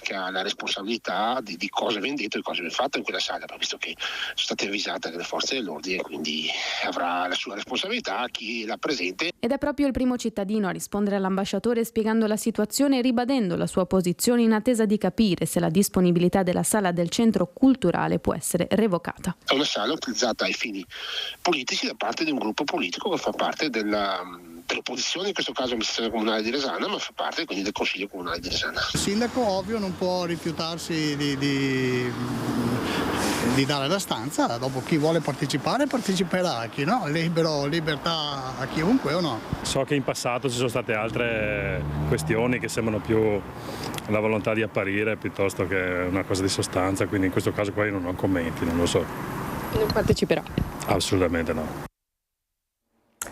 che ha la responsabilità di cosa viene detto e cosa viene fatto in quella sala, visto che sono state avvisate le forze dell'ordine, quindi avrà la sua responsabilità chi la presente. Ed è proprio il primo cittadino a rispondere all'ambasciatore spiegando la situazione e ribadendo la sua posizione in attesa di capire se la disponibilità della sala del centro culturale può essere revocata. È una sala utilizzata ai fini politici da parte di un gruppo politico che fa parte dell'opposizione, in questo caso l'amministrazione comunale di Resana, ma fa parte quindi del Consiglio Comunale di Resana. Il sindaco ovvio non può rifiutarsi di dare la stanza, dopo chi vuole partecipare parteciperà, chi no, libertà a chiunque o no. So che in passato ci sono state altre questioni che sembrano più la volontà di apparire piuttosto che una cosa di sostanza, quindi in questo caso qua io non ho commenti, non lo so. Non parteciperà? Assolutamente no.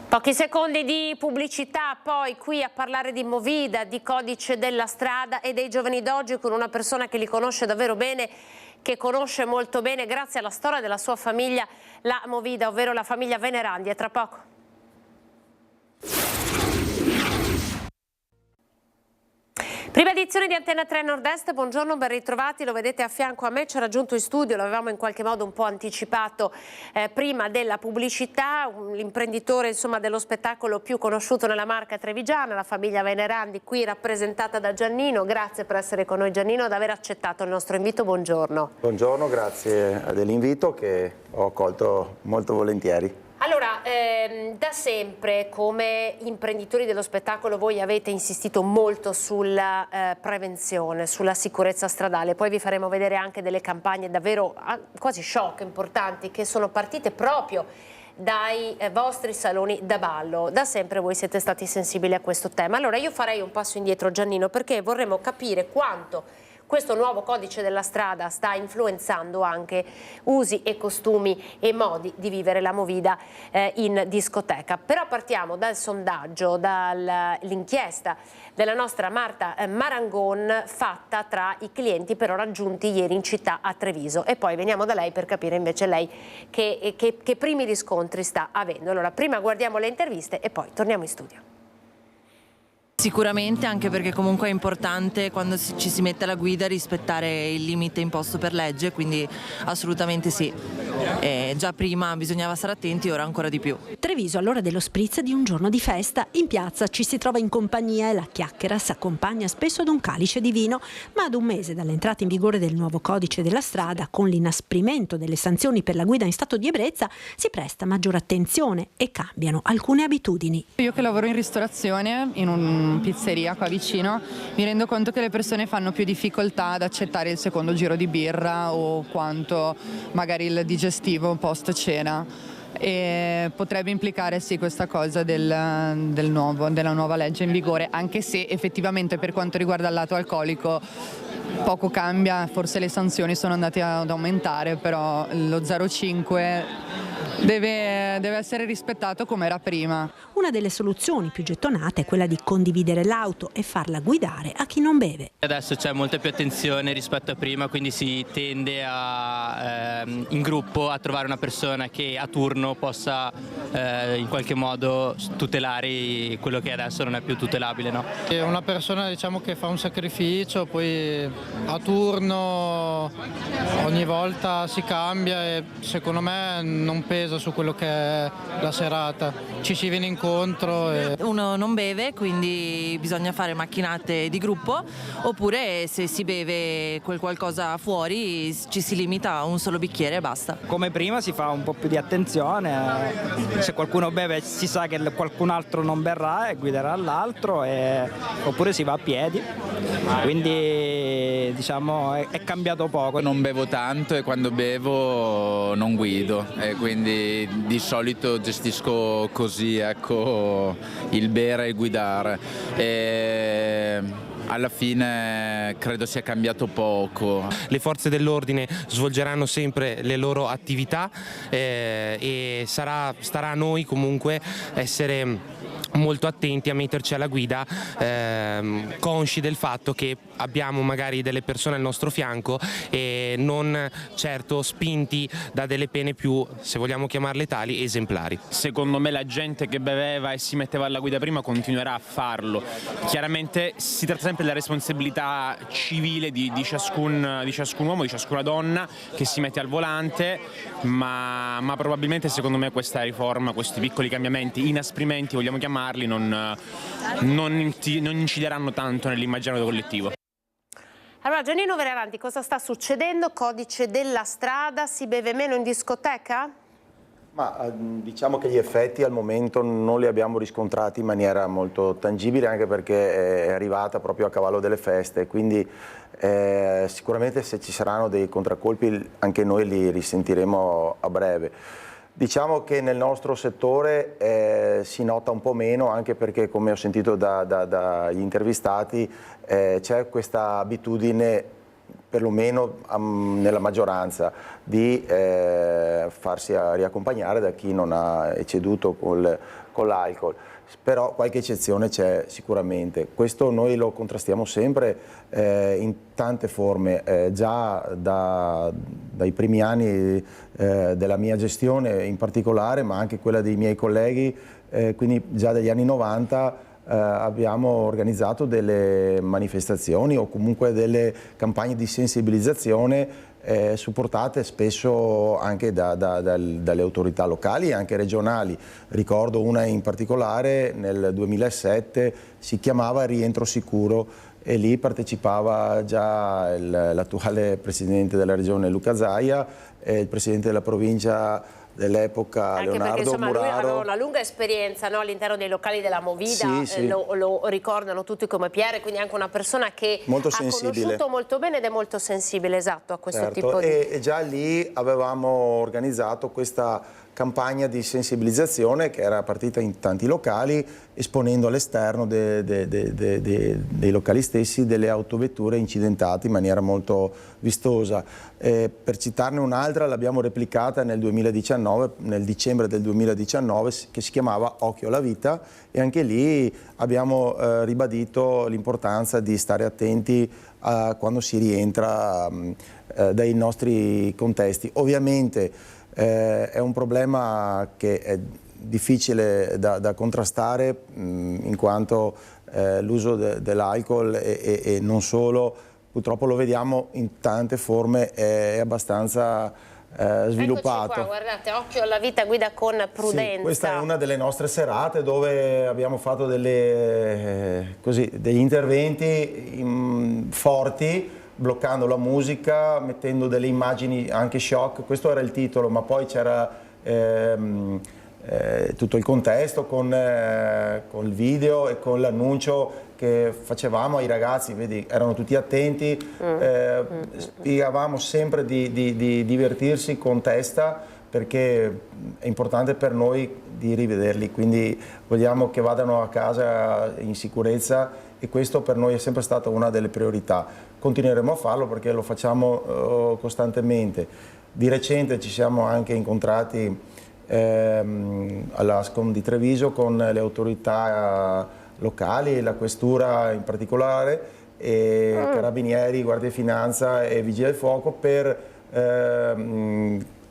Pochi secondi di pubblicità, poi qui a parlare di Movida, di codice della strada e dei giovani d'oggi con una persona che li conosce davvero bene, che conosce molto bene grazie alla storia della sua famiglia, la Movida, ovvero la famiglia Venerandi. A tra poco. Prima edizione di Antena 3 Nord-Est, buongiorno, ben ritrovati, lo vedete a fianco a me, ci ha raggiunto in studio, l'avevamo in qualche modo un po' anticipato prima della pubblicità, l'imprenditore dello spettacolo più conosciuto nella Marca trevigiana, la famiglia Venerandi, qui rappresentata da Giannino. Grazie per essere con noi Giannino, ad aver accettato il nostro invito, buongiorno. Buongiorno, grazie dell'invito che ho accolto molto volentieri. Allora, da sempre come imprenditori dello spettacolo voi avete insistito molto sulla prevenzione, sulla sicurezza stradale, poi vi faremo vedere anche delle campagne davvero quasi shock importanti che sono partite proprio dai vostri saloni da ballo. Da sempre voi siete stati sensibili a questo tema. Allora io farei un passo indietro Giannino, perché vorremmo capire quanto questo nuovo codice della strada sta influenzando anche usi e costumi e modi di vivere la movida in discoteca. Però partiamo dal sondaggio, dall'inchiesta della nostra Marta Marangon fatta tra i clienti però raggiunti ieri in città a Treviso, e poi veniamo da lei per capire invece lei che primi riscontri sta avendo. Allora prima guardiamo le interviste e poi torniamo in studio. Sicuramente, anche perché comunque è importante quando ci si mette alla guida rispettare il limite imposto per legge, quindi assolutamente sì. Già prima bisognava stare attenti, ora ancora di più. Treviso all'ora dello spritz di un giorno di festa. In piazza ci si trova in compagnia e la chiacchiera si accompagna spesso ad un calice di vino, ma ad un mese dall'entrata in vigore del nuovo codice della strada, con l'inasprimento delle sanzioni per la guida in stato di ebbrezza, si presta maggiore attenzione e cambiano alcune abitudini. Io che lavoro in ristorazione, in un pizzeria qua vicino, mi rendo conto che le persone fanno più difficoltà ad accettare il secondo giro di birra o quanto magari il digestivo post cena, e potrebbe implicare sì questa cosa della nuova legge in vigore, anche se effettivamente per quanto riguarda il lato alcolico poco cambia, forse le sanzioni sono andate ad aumentare, però lo 0,5 deve essere rispettato come era prima. Una delle soluzioni più gettonate è quella di condividere l'auto e farla guidare a chi non beve. Adesso c'è molta più attenzione rispetto a prima, quindi si tende in gruppo a trovare una persona che a turno possa in qualche modo tutelare quello che adesso non è più tutelabile, no? È una persona, diciamo, che fa un sacrificio, poi a turno ogni volta si cambia e secondo me non pesa su quello che è la serata, ci si viene incontro. Uno non beve, quindi bisogna fare macchinate di gruppo, oppure se si beve qualcosa fuori ci si limita a un solo bicchiere e basta. Come prima si fa un po' più di attenzione, se qualcuno beve si sa che qualcun altro non berrà e guiderà l'altro, oppure si va a piedi, quindi diciamo è cambiato poco. Non bevo tanto e quando bevo non guido, e quindi di solito gestisco così, ecco, il bere e il guidare. Alla fine credo sia cambiato poco. Le forze dell'ordine svolgeranno sempre le loro attività e starà a noi comunque essere molto attenti a metterci alla guida, consci del fatto che abbiamo magari delle persone al nostro fianco e non certo spinti da delle pene più, se vogliamo chiamarle tali, esemplari. Secondo me la gente che beveva e si metteva alla guida prima continuerà a farlo. Chiaramente si tratta sempre della responsabilità civile di ciascun uomo, di ciascuna donna che si mette al volante, ma probabilmente secondo me questa riforma, questi piccoli cambiamenti, inasprimenti vogliamo chiamarli, non incideranno tanto nell'immaginario collettivo. Allora Giannino Veraranti, cosa sta succedendo? Codice della strada, si beve meno in discoteca? Ma diciamo che gli effetti al momento non li abbiamo riscontrati in maniera molto tangibile, anche perché è arrivata proprio a cavallo delle feste, quindi sicuramente se ci saranno dei contraccolpi anche noi li risentiremo a breve. Diciamo che nel nostro settore si nota un po' meno, anche perché, come ho sentito dagli intervistati, c'è questa abitudine, perlomeno nella maggioranza, di farsi riaccompagnare da chi non ha ecceduto con l'alcol. Però qualche eccezione c'è sicuramente. Questo noi lo contrastiamo sempre in tante forme, già dai primi anni della mia gestione in particolare, ma anche quella dei miei colleghi, quindi già dagli anni 90 abbiamo organizzato delle manifestazioni o comunque delle campagne di sensibilizzazione supportate spesso anche dalle autorità locali e anche regionali. Ricordo una in particolare nel 2007, si chiamava Rientro Sicuro, e lì partecipava già l'attuale presidente della regione Luca Zaia e il presidente della provincia dell'epoca anche Leonardo perché, insomma, Muraro. lui aveva una lunga esperienza, no, all'interno dei locali della movida, sì. Lo ricordano tutti come Pierre, quindi anche una persona che molto ha sensibile. conosciuto molto bene ed è molto sensibile, esatto, a questo Certo, tipo di... E già lì avevamo organizzato questa campagna di sensibilizzazione che era partita in tanti locali, esponendo all'esterno dei locali stessi delle autovetture incidentate in maniera molto vistosa. Per citarne un'altra, l'abbiamo replicata nel 2019, nel dicembre del 2019, che si chiamava Occhio alla vita, e anche lì abbiamo ribadito l'importanza di stare attenti quando si rientra dai nostri contesti. Ovviamente è un problema che è difficile da contrastare, in quanto l'uso dell'alcol e non solo, purtroppo lo vediamo in tante forme, è abbastanza sviluppato. Eccoci qua, guardate, occhio alla vita, guida con prudenza. Sì, questa è una delle nostre serate dove abbiamo fatto degli interventi forti, bloccando la musica, mettendo delle immagini anche shock. Questo era il titolo, ma poi c'era tutto il contesto con il video e con l'annuncio che facevamo ai ragazzi. Vedi, erano tutti attenti, spiegavamo sempre di divertirsi con testa, perché è importante per noi di rivederli, quindi vogliamo che vadano a casa in sicurezza, e questo per noi è sempre stata una delle priorità. Continueremo a farlo perché lo facciamo costantemente. Di recente ci siamo anche incontrati all'Ascom di Treviso con le autorità locali, la questura in particolare, e carabinieri, guardia di finanza e vigili del fuoco, per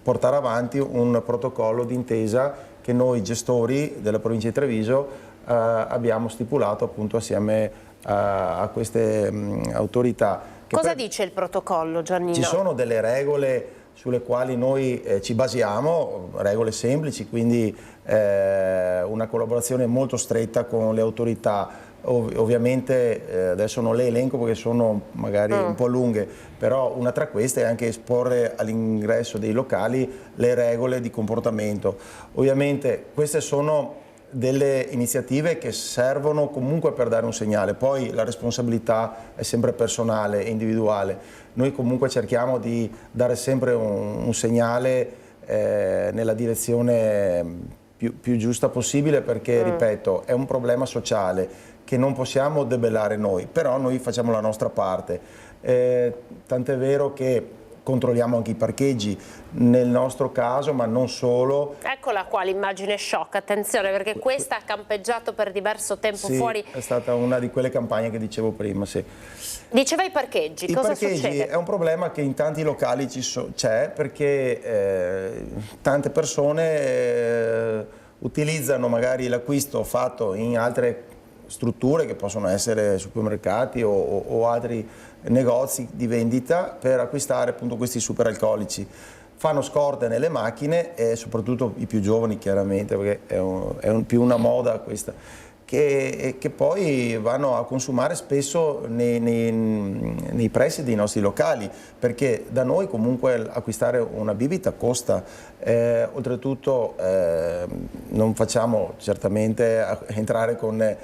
portare avanti un protocollo d'intesa che noi gestori della provincia di Treviso abbiamo stipulato appunto assieme a queste autorità. Cosa dice il protocollo, Giannino? Ci sono delle regole sulle quali noi ci basiamo, regole semplici, quindi una collaborazione molto stretta con le autorità. Ovviamente adesso non le elenco perché sono magari un po' lunghe, però una tra queste è anche esporre all'ingresso dei locali le regole di comportamento. Ovviamente queste sono delle iniziative che servono comunque per dare un segnale, poi la responsabilità è sempre personale e individuale. Noi comunque cerchiamo di dare sempre un segnale nella direzione più giusta possibile, perché, ripeto, è un problema sociale che non possiamo debellare noi, però noi facciamo la nostra parte. Tant'è vero che controlliamo anche i parcheggi, nel nostro caso, ma non solo. Eccola qua l'immagine shock, attenzione, perché questa ha campeggiato per diverso tempo fuori. È stata una di quelle campagne che dicevo prima, sì. Diceva i parcheggi, cosa succede? I parcheggi è un problema che in tanti locali c'è, perché tante persone utilizzano magari l'acquisto fatto in altre strutture, che possono essere supermercati o altri negozi di vendita, per acquistare appunto questi superalcolici. Fanno scorte nelle macchine, e soprattutto i più giovani, chiaramente, perché è più una moda questa, che poi vanno a consumare spesso nei pressi dei nostri locali, perché da noi comunque acquistare una bibita costa. Oltretutto non facciamo certamente entrare con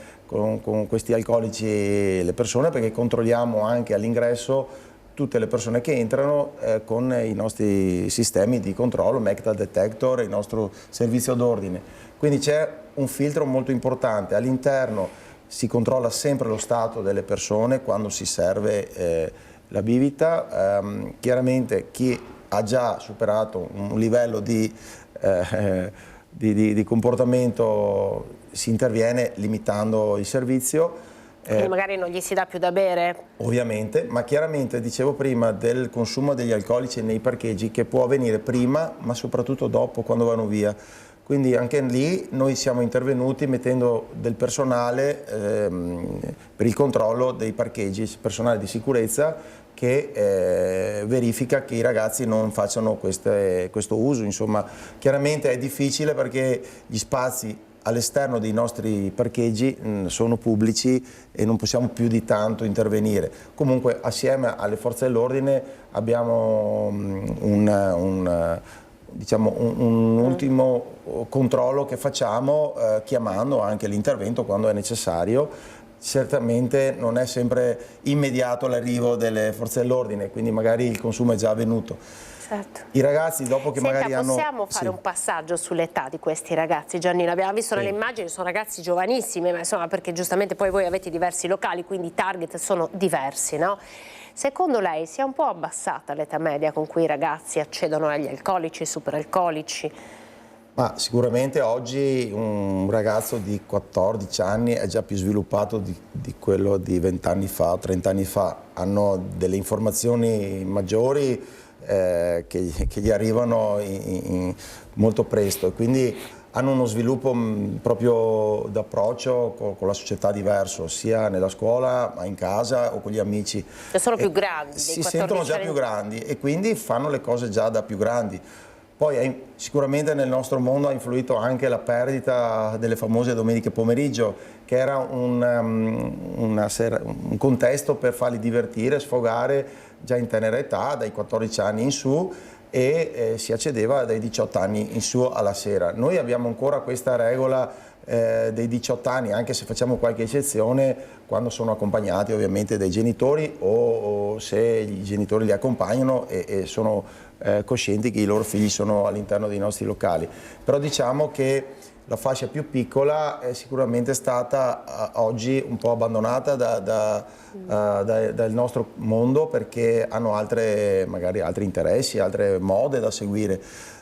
questi alcolici le persone, perché controlliamo anche all'ingresso tutte le persone che entrano con i nostri sistemi di controllo, metal detector, il nostro servizio d'ordine. Quindi c'è un filtro molto importante. All'interno si controlla sempre lo stato delle persone quando si serve la bibita. Chiaramente chi ha già superato un livello di comportamento si interviene limitando il servizio. Quindi magari non gli si dà più da bere? Ovviamente, ma chiaramente dicevo prima del consumo degli alcolici nei parcheggi, che può avvenire prima ma soprattutto dopo, quando vanno via. Quindi anche lì noi siamo intervenuti mettendo del personale per il controllo dei parcheggi, personale di sicurezza che verifica che i ragazzi non facciano questo uso. Insomma, chiaramente è difficile perché gli spazi all'esterno dei nostri parcheggi sono pubblici e non possiamo più di tanto intervenire. Comunque assieme alle forze dell'ordine abbiamo un ultimo controllo che facciamo chiamando anche l'intervento quando è necessario. certamente non è sempre immediato l'arrivo delle forze dell'ordine, quindi magari il consumo è già avvenuto. Certo. I ragazzi dopo che magari hanno... Possiamo fare un passaggio sull'età di questi ragazzi, Giannino? Abbiamo visto nelle immagini, sono ragazzi giovanissimi, ma insomma, perché giustamente poi voi avete diversi locali, quindi i target sono diversi, no? Secondo lei si è un po' abbassata l'età media con cui i ragazzi accedono agli alcolici, ai superalcolici? Ma sicuramente oggi un ragazzo di 14 anni è già più sviluppato di quello di 20 anni fa o 30 anni fa, hanno delle informazioni maggiori che gli arrivano molto presto, e quindi hanno uno sviluppo proprio d'approccio con la società diverso, sia nella scuola, ma in casa o con gli amici. Sono più grandi. Si sentono già più grandi e quindi fanno le cose già da più grandi. Poi sicuramente nel nostro mondo ha influito anche la perdita delle famose domeniche pomeriggio, che era un contesto per farli divertire, sfogare già in tenera età, dai 14 anni in su, e si accedeva dai 18 anni in su alla sera. Noi abbiamo ancora questa regola dei 18 anni, anche se facciamo qualche eccezione quando sono accompagnati ovviamente dai genitori o se i genitori li accompagnano e sono coscienti che i loro figli sono all'interno dei nostri locali. Però diciamo che la fascia più piccola è sicuramente stata oggi un po' abbandonata dal nostro mondo, perché hanno magari altri interessi, altre mode da seguire.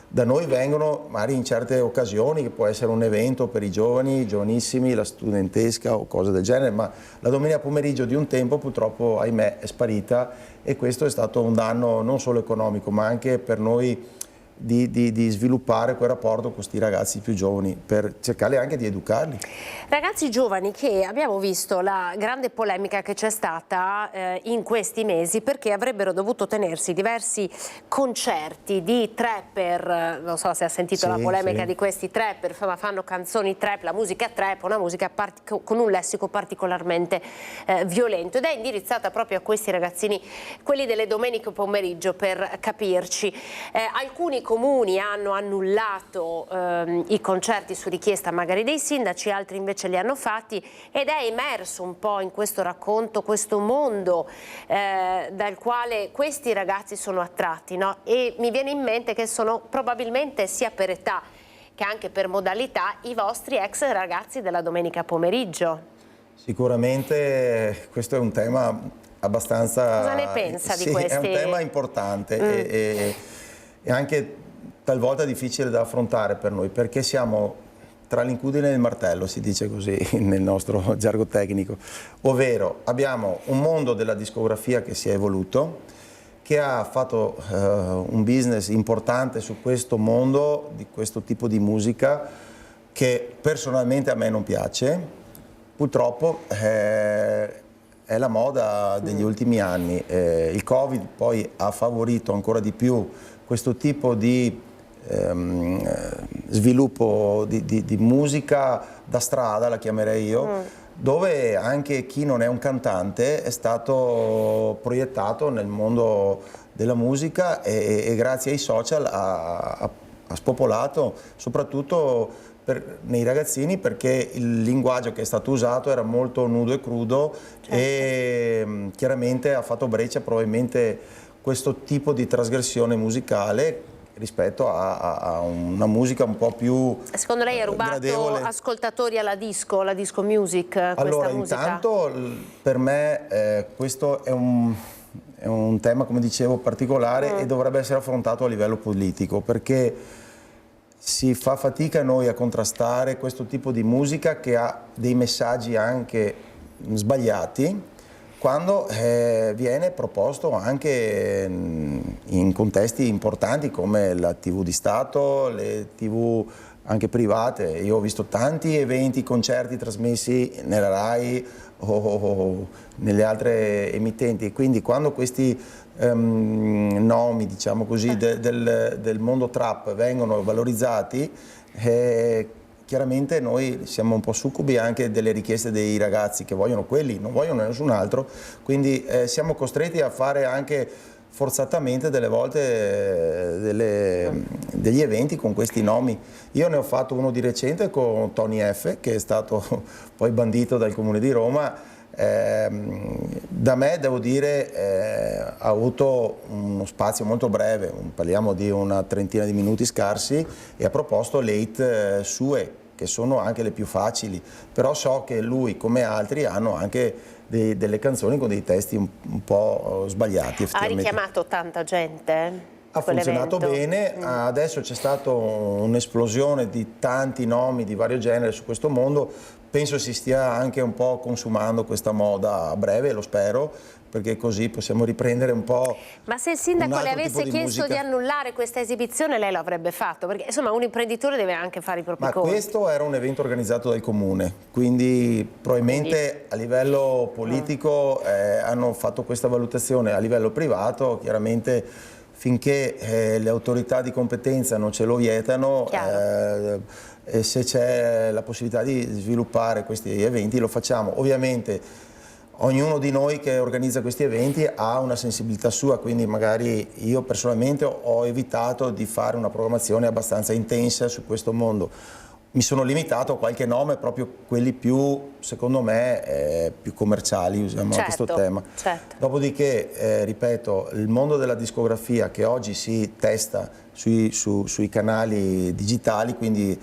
Da noi vengono magari in certe occasioni, che può essere un evento per i giovani, giovanissimi, la studentesca o cose del genere, ma la domenica pomeriggio di un tempo purtroppo, ahimè, è sparita, e questo è stato un danno non solo economico ma anche per noi di sviluppare quel rapporto con questi ragazzi più giovani, per cercare anche di educarli. Ragazzi giovani che abbiamo visto la grande polemica che c'è stata in questi mesi, perché avrebbero dovuto tenersi diversi concerti di trapper, non so se ha sentito la polemica di questi trapper, ma fanno canzoni trap, la musica trap, una musica con un lessico particolarmente violento, ed è indirizzata proprio a questi ragazzini, quelli delle domeniche pomeriggio, per capirci. Alcuni comuni hanno annullato i concerti su richiesta magari dei sindaci, altri invece li hanno fatti, ed è emerso un po' in questo racconto questo mondo dal quale questi ragazzi sono attratti, no? E mi viene in mente che sono probabilmente, sia per età che anche per modalità, i vostri ex ragazzi della domenica pomeriggio. Sicuramente questo è un tema abbastanza... Cosa ne pensa di questi? È un tema importante e anche talvolta difficile da affrontare per noi, perché siamo tra l'incudine e il martello, si dice così nel nostro gergo tecnico, ovvero abbiamo un mondo della discografia che si è evoluto, che ha fatto un business importante su questo mondo, di questo tipo di musica, che personalmente a me non piace, purtroppo è la moda degli ultimi anni. Il Covid poi ha favorito ancora di più questo tipo di sviluppo di musica da strada, la chiamerei io, dove anche chi non è un cantante è stato proiettato nel mondo della musica e grazie ai social ha spopolato soprattutto nei ragazzini, perché il linguaggio che è stato usato era molto nudo e crudo, e chiaramente ha fatto breccia probabilmente questo tipo di trasgressione musicale rispetto a una musica un po' più Secondo lei ha rubato gradevole. Ascoltatori alla disco music, Allora, questa musica? intanto per me questo è un tema, come dicevo, particolare e dovrebbe essere affrontato a livello politico, perché si fa fatica noi a contrastare questo tipo di musica che ha dei messaggi anche sbagliati, quando viene proposto anche in contesti importanti come la TV di Stato, le TV anche private. Io ho visto tanti eventi, concerti trasmessi nella RAI o nelle altre emittenti, e quindi quando questi nomi, diciamo così, del mondo trap vengono valorizzati, chiaramente noi siamo un po' succubi anche delle richieste dei ragazzi, che vogliono quelli, non vogliono nessun altro, quindi siamo costretti a fare anche forzatamente delle volte degli eventi con questi nomi. Io ne ho fatto uno di recente con Tony F, che è stato poi bandito dal Comune di Roma. Da me, devo dire, ha avuto uno spazio molto breve, parliamo di una trentina di minuti scarsi, e ha proposto le hit sue, che sono anche le più facili, però so che lui, come altri, hanno anche delle canzoni con dei testi un po' sbagliati. Ha richiamato tanta gente? Ha funzionato bene, adesso c'è stata un'esplosione di tanti nomi di vario genere su questo mondo, penso si stia anche un po' consumando questa moda a breve, lo spero, perché così possiamo riprendere un po'. Ma se il sindaco le avesse chiesto di annullare questa esibizione, lei lo avrebbe fatto? Perché insomma un imprenditore deve anche fare i propri conti. Ma questo era un evento organizzato dal comune, quindi probabilmente a livello politico hanno fatto questa valutazione, a livello privato chiaramente finché le autorità di competenza non ce lo vietano, e se c'è la possibilità di sviluppare questi eventi lo facciamo. Ovviamente ognuno di noi che organizza questi eventi ha una sensibilità sua, quindi magari io personalmente ho evitato di fare una programmazione abbastanza intensa su questo mondo. Mi sono limitato a qualche nome, proprio quelli più, secondo me, più commerciali, usiamo questo tema. Certo. Dopodiché, ripeto, il mondo della discografia che oggi si testa sui canali digitali, quindi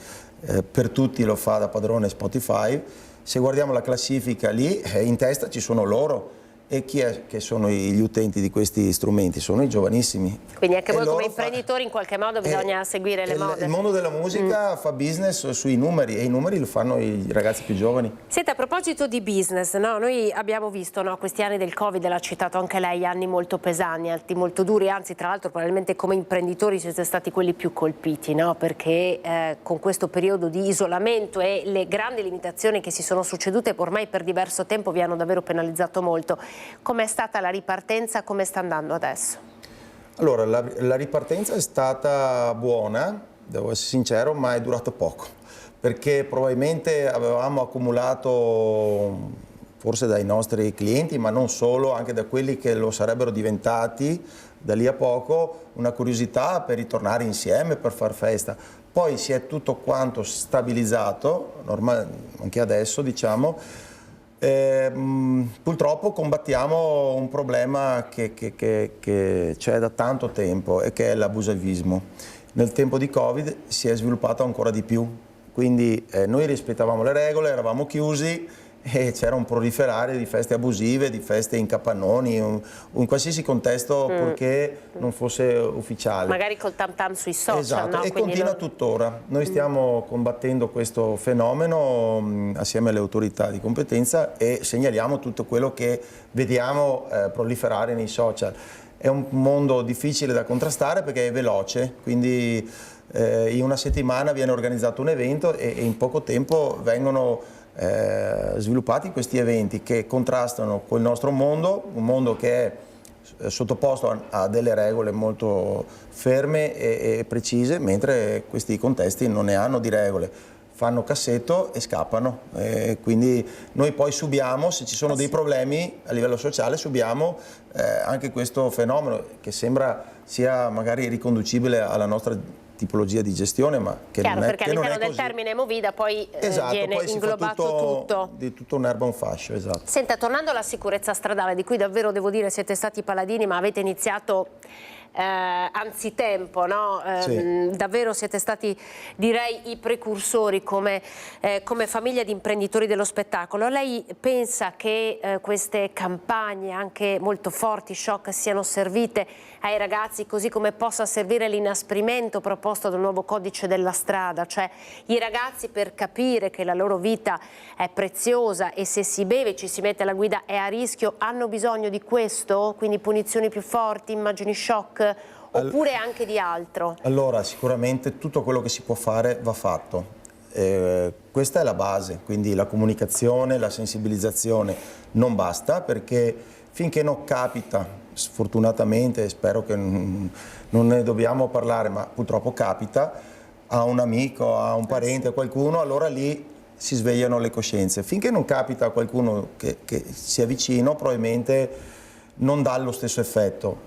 per tutti lo fa da padrone Spotify, se guardiamo la classifica lì, in testa ci sono loro. E chi è che sono gli utenti di questi strumenti? Sono i giovanissimi. Quindi anche voi come imprenditori in qualche modo bisogna seguire le mode. Il mondo della musica fa business sui numeri, e i numeri lo fanno i ragazzi più giovani. Senta, a proposito di business, no? Noi abbiamo visto questi anni del Covid, l'ha citato anche lei, anni molto pesanti, molto duri, anzi tra l'altro probabilmente come imprenditori siete stati quelli più colpiti, no? Perché con questo periodo di isolamento e le grandi limitazioni che si sono succedute ormai per diverso tempo vi hanno davvero penalizzato molto. Com'è stata la ripartenza? Come sta andando adesso? Allora, la ripartenza è stata buona, devo essere sincero, ma è durato poco, perché probabilmente avevamo accumulato, forse dai nostri clienti, ma non solo, anche da quelli che lo sarebbero diventati da lì a poco, una curiosità per ritornare insieme, per far festa. Poi si è tutto quanto stabilizzato, anche adesso diciamo. Purtroppo combattiamo un problema che c'è da tanto tempo, e che è l'abusivismo. Nel tempo di Covid si è sviluppato ancora di più, quindi noi rispettavamo le regole, eravamo chiusi e c'era un proliferare di feste abusive, di feste in capannoni, in qualsiasi contesto purché non fosse ufficiale. Magari col tam tam sui social. Esatto, no? e continua tuttora. Noi stiamo combattendo questo fenomeno assieme alle autorità di competenza e segnaliamo tutto quello che vediamo proliferare nei social. È un mondo difficile da contrastare perché è veloce, quindi in una settimana viene organizzato un evento e in poco tempo vengono sviluppati questi eventi che contrastano col nostro mondo, un mondo che è sottoposto a delle regole molto ferme e precise, mentre questi contesti non ne hanno di regole, fanno cassetto e scappano, quindi noi poi subiamo, se ci sono dei problemi a livello sociale, subiamo anche questo fenomeno che sembra sia magari riconducibile alla nostra tipologia di gestione, ma che chiaro, non è, perché che non è all'interno del così. termine Movida poi Esatto, viene poi inglobato tutto. Di tutto un'erba un fascio, esatto. Senta, tornando alla sicurezza stradale, di cui davvero devo dire siete stati paladini, ma avete iniziato anzitempo, no? Sì. Davvero siete stati, direi, i precursori come famiglia di imprenditori dello spettacolo. Lei pensa che queste campagne anche molto forti, shock, siano servite ai ragazzi, così come possa servire l'inasprimento proposto dal nuovo codice della strada, cioè i ragazzi, per capire che la loro vita è preziosa e se si beve, ci si mette alla guida, è a rischio, hanno bisogno di questo? Quindi punizioni più forti, immagini shock, oppure anche di altro? Allora, sicuramente tutto quello che si può fare va fatto. Questa è la base, quindi la comunicazione, la sensibilizzazione non basta, perché finché non capita, sfortunatamente, spero che non ne dobbiamo parlare, ma purtroppo capita, a un amico, a un parente, a qualcuno, allora lì si svegliano le coscienze. Finché non capita a qualcuno che sia vicino, probabilmente non dà lo stesso effetto.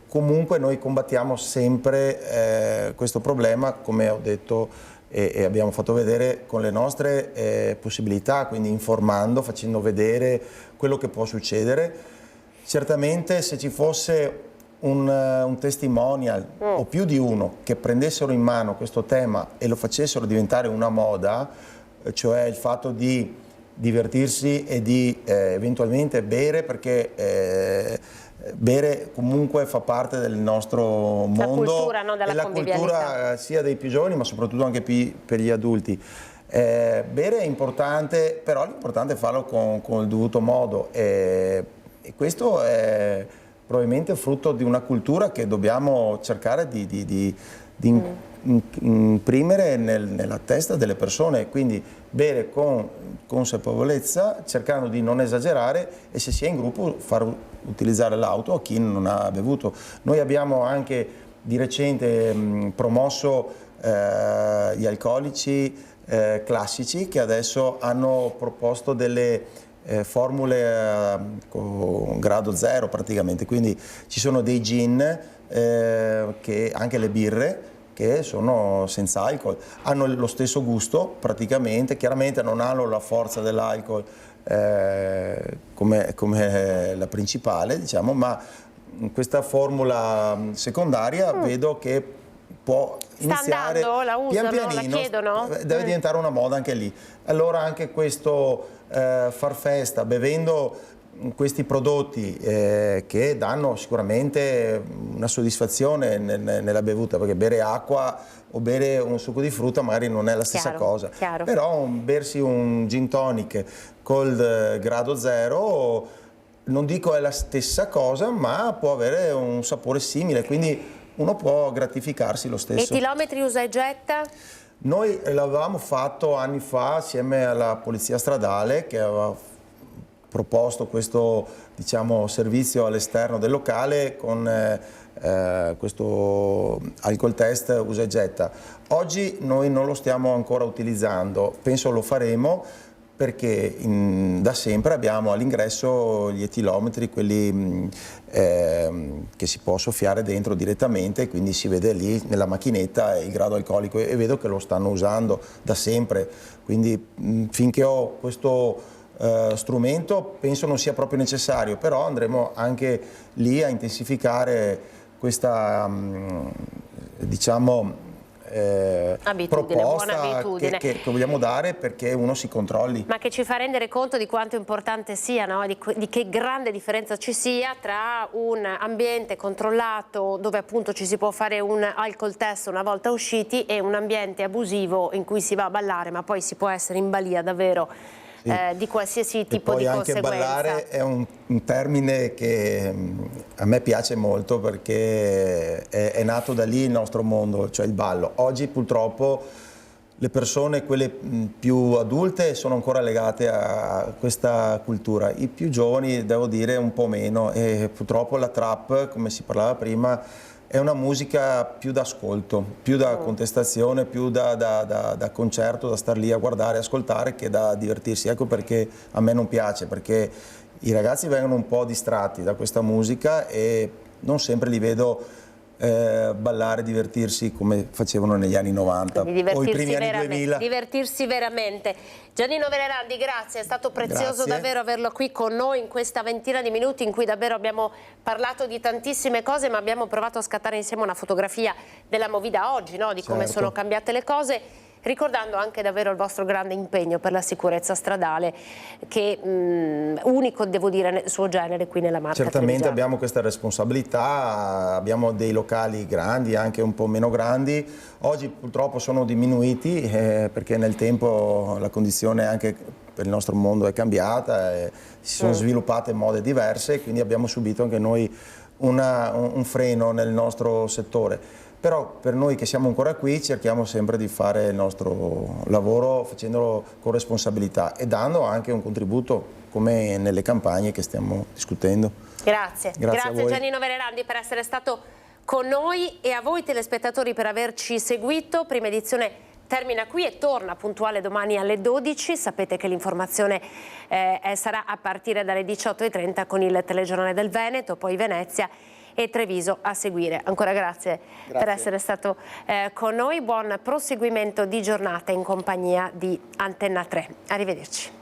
Comunque noi combattiamo sempre questo problema, come ho detto e abbiamo fatto vedere, con le nostre possibilità, quindi informando, facendo vedere quello che può succedere. Certamente se ci fosse un testimonial o più di uno che prendessero in mano questo tema e lo facessero diventare una moda, cioè il fatto di divertirsi e di eventualmente bere, perché bere comunque fa parte del nostro mondo, cultura, no? Della e la cultura sia dei più giovani ma soprattutto anche per gli adulti. Bere è importante, però l'importante è farlo con il dovuto modo, e questo è probabilmente frutto di una cultura che dobbiamo cercare di imprimere nella testa delle persone, quindi bere con consapevolezza, cercando di non esagerare, e se si è in gruppo far utilizzare l'auto a chi non ha bevuto. Noi abbiamo anche di recente promosso gli alcolici classici, che adesso hanno proposto delle formule con grado zero praticamente, quindi ci sono dei gin, che anche le birre, che sono senza alcol, hanno lo stesso gusto praticamente, chiaramente non hanno la forza dell'alcol come la principale, diciamo, ma questa formula secondaria vedo che può iniziare la usano, pian pianino, la chiedono? Deve diventare una moda anche lì. Allora anche questo far festa bevendo questi prodotti che danno sicuramente una soddisfazione nella bevuta, perché bere acqua o bere un succo di frutta magari non è la stessa cosa, però bersi un gin tonic col grado zero, non dico è la stessa cosa, ma può avere un sapore simile, quindi uno può gratificarsi lo stesso. E chilometri usa e getta? Noi l'avevamo fatto anni fa assieme alla Polizia Stradale, che aveva proposto questo, diciamo, servizio all'esterno del locale con questo alcol test usa e getta. Oggi noi non lo stiamo ancora utilizzando, penso lo faremo, perché da sempre abbiamo all'ingresso gli etilometri, quelli che si può soffiare dentro direttamente, quindi si vede lì nella macchinetta il grado alcolico, e vedo che lo stanno usando da sempre, quindi finché ho questo strumento penso non sia proprio necessario, però andremo anche lì a intensificare questa diciamo proposta che vogliamo dare, perché uno si controlli. Ma che ci fa rendere conto di quanto importante sia, no? di che grande differenza ci sia tra un ambiente controllato dove appunto ci si può fare un alcol test una volta usciti, e un ambiente abusivo in cui si va a ballare ma poi si può essere in balia davvero di qualsiasi tipo di conseguenza. E poi anche ballare è un termine che a me piace molto, perché è nato da lì il nostro mondo, cioè il ballo. Oggi purtroppo le persone, quelle più adulte, sono ancora legate a questa cultura, i più giovani devo dire un po' meno, e purtroppo la trap, come si parlava prima, è una musica più da ascolto, più da contestazione, più da concerto, da star lì a guardare, ascoltare, che da divertirsi. Ecco perché a me non piace, perché i ragazzi vengono un po' distratti da questa musica e non sempre li vedo ballare, divertirsi come facevano negli anni 90 o i primi anni 2000. Divertirsi veramente. Giannino Venerandi, grazie, è stato prezioso davvero averlo qui con noi in questa ventina di minuti in cui davvero abbiamo parlato di tantissime cose, ma abbiamo provato a scattare insieme una fotografia della Movida oggi, no? Di come sono cambiate le cose, ricordando anche davvero il vostro grande impegno per la sicurezza stradale, che unico, devo dire, nel suo genere qui nella Marca Certamente abbiamo questa responsabilità, abbiamo dei locali grandi, anche un po' meno grandi. Oggi purtroppo sono diminuiti perché nel tempo la condizione anche per il nostro mondo è cambiata, si sono sviluppate mode diverse, quindi abbiamo subito anche noi un freno nel nostro settore. Però per noi che siamo ancora qui cerchiamo sempre di fare il nostro lavoro facendolo con responsabilità e dando anche un contributo come nelle campagne che stiamo discutendo. Grazie Giannino Venerandi per essere stato con noi, e a voi telespettatori per averci seguito. Prima edizione termina qui e torna puntuale domani alle 12. Sapete che l'informazione sarà a partire dalle 18:30 con il telegiornale del Veneto, poi Venezia e Treviso a seguire. Ancora grazie per essere stato con noi. Buon proseguimento di giornata in compagnia di Antenna 3. Arrivederci.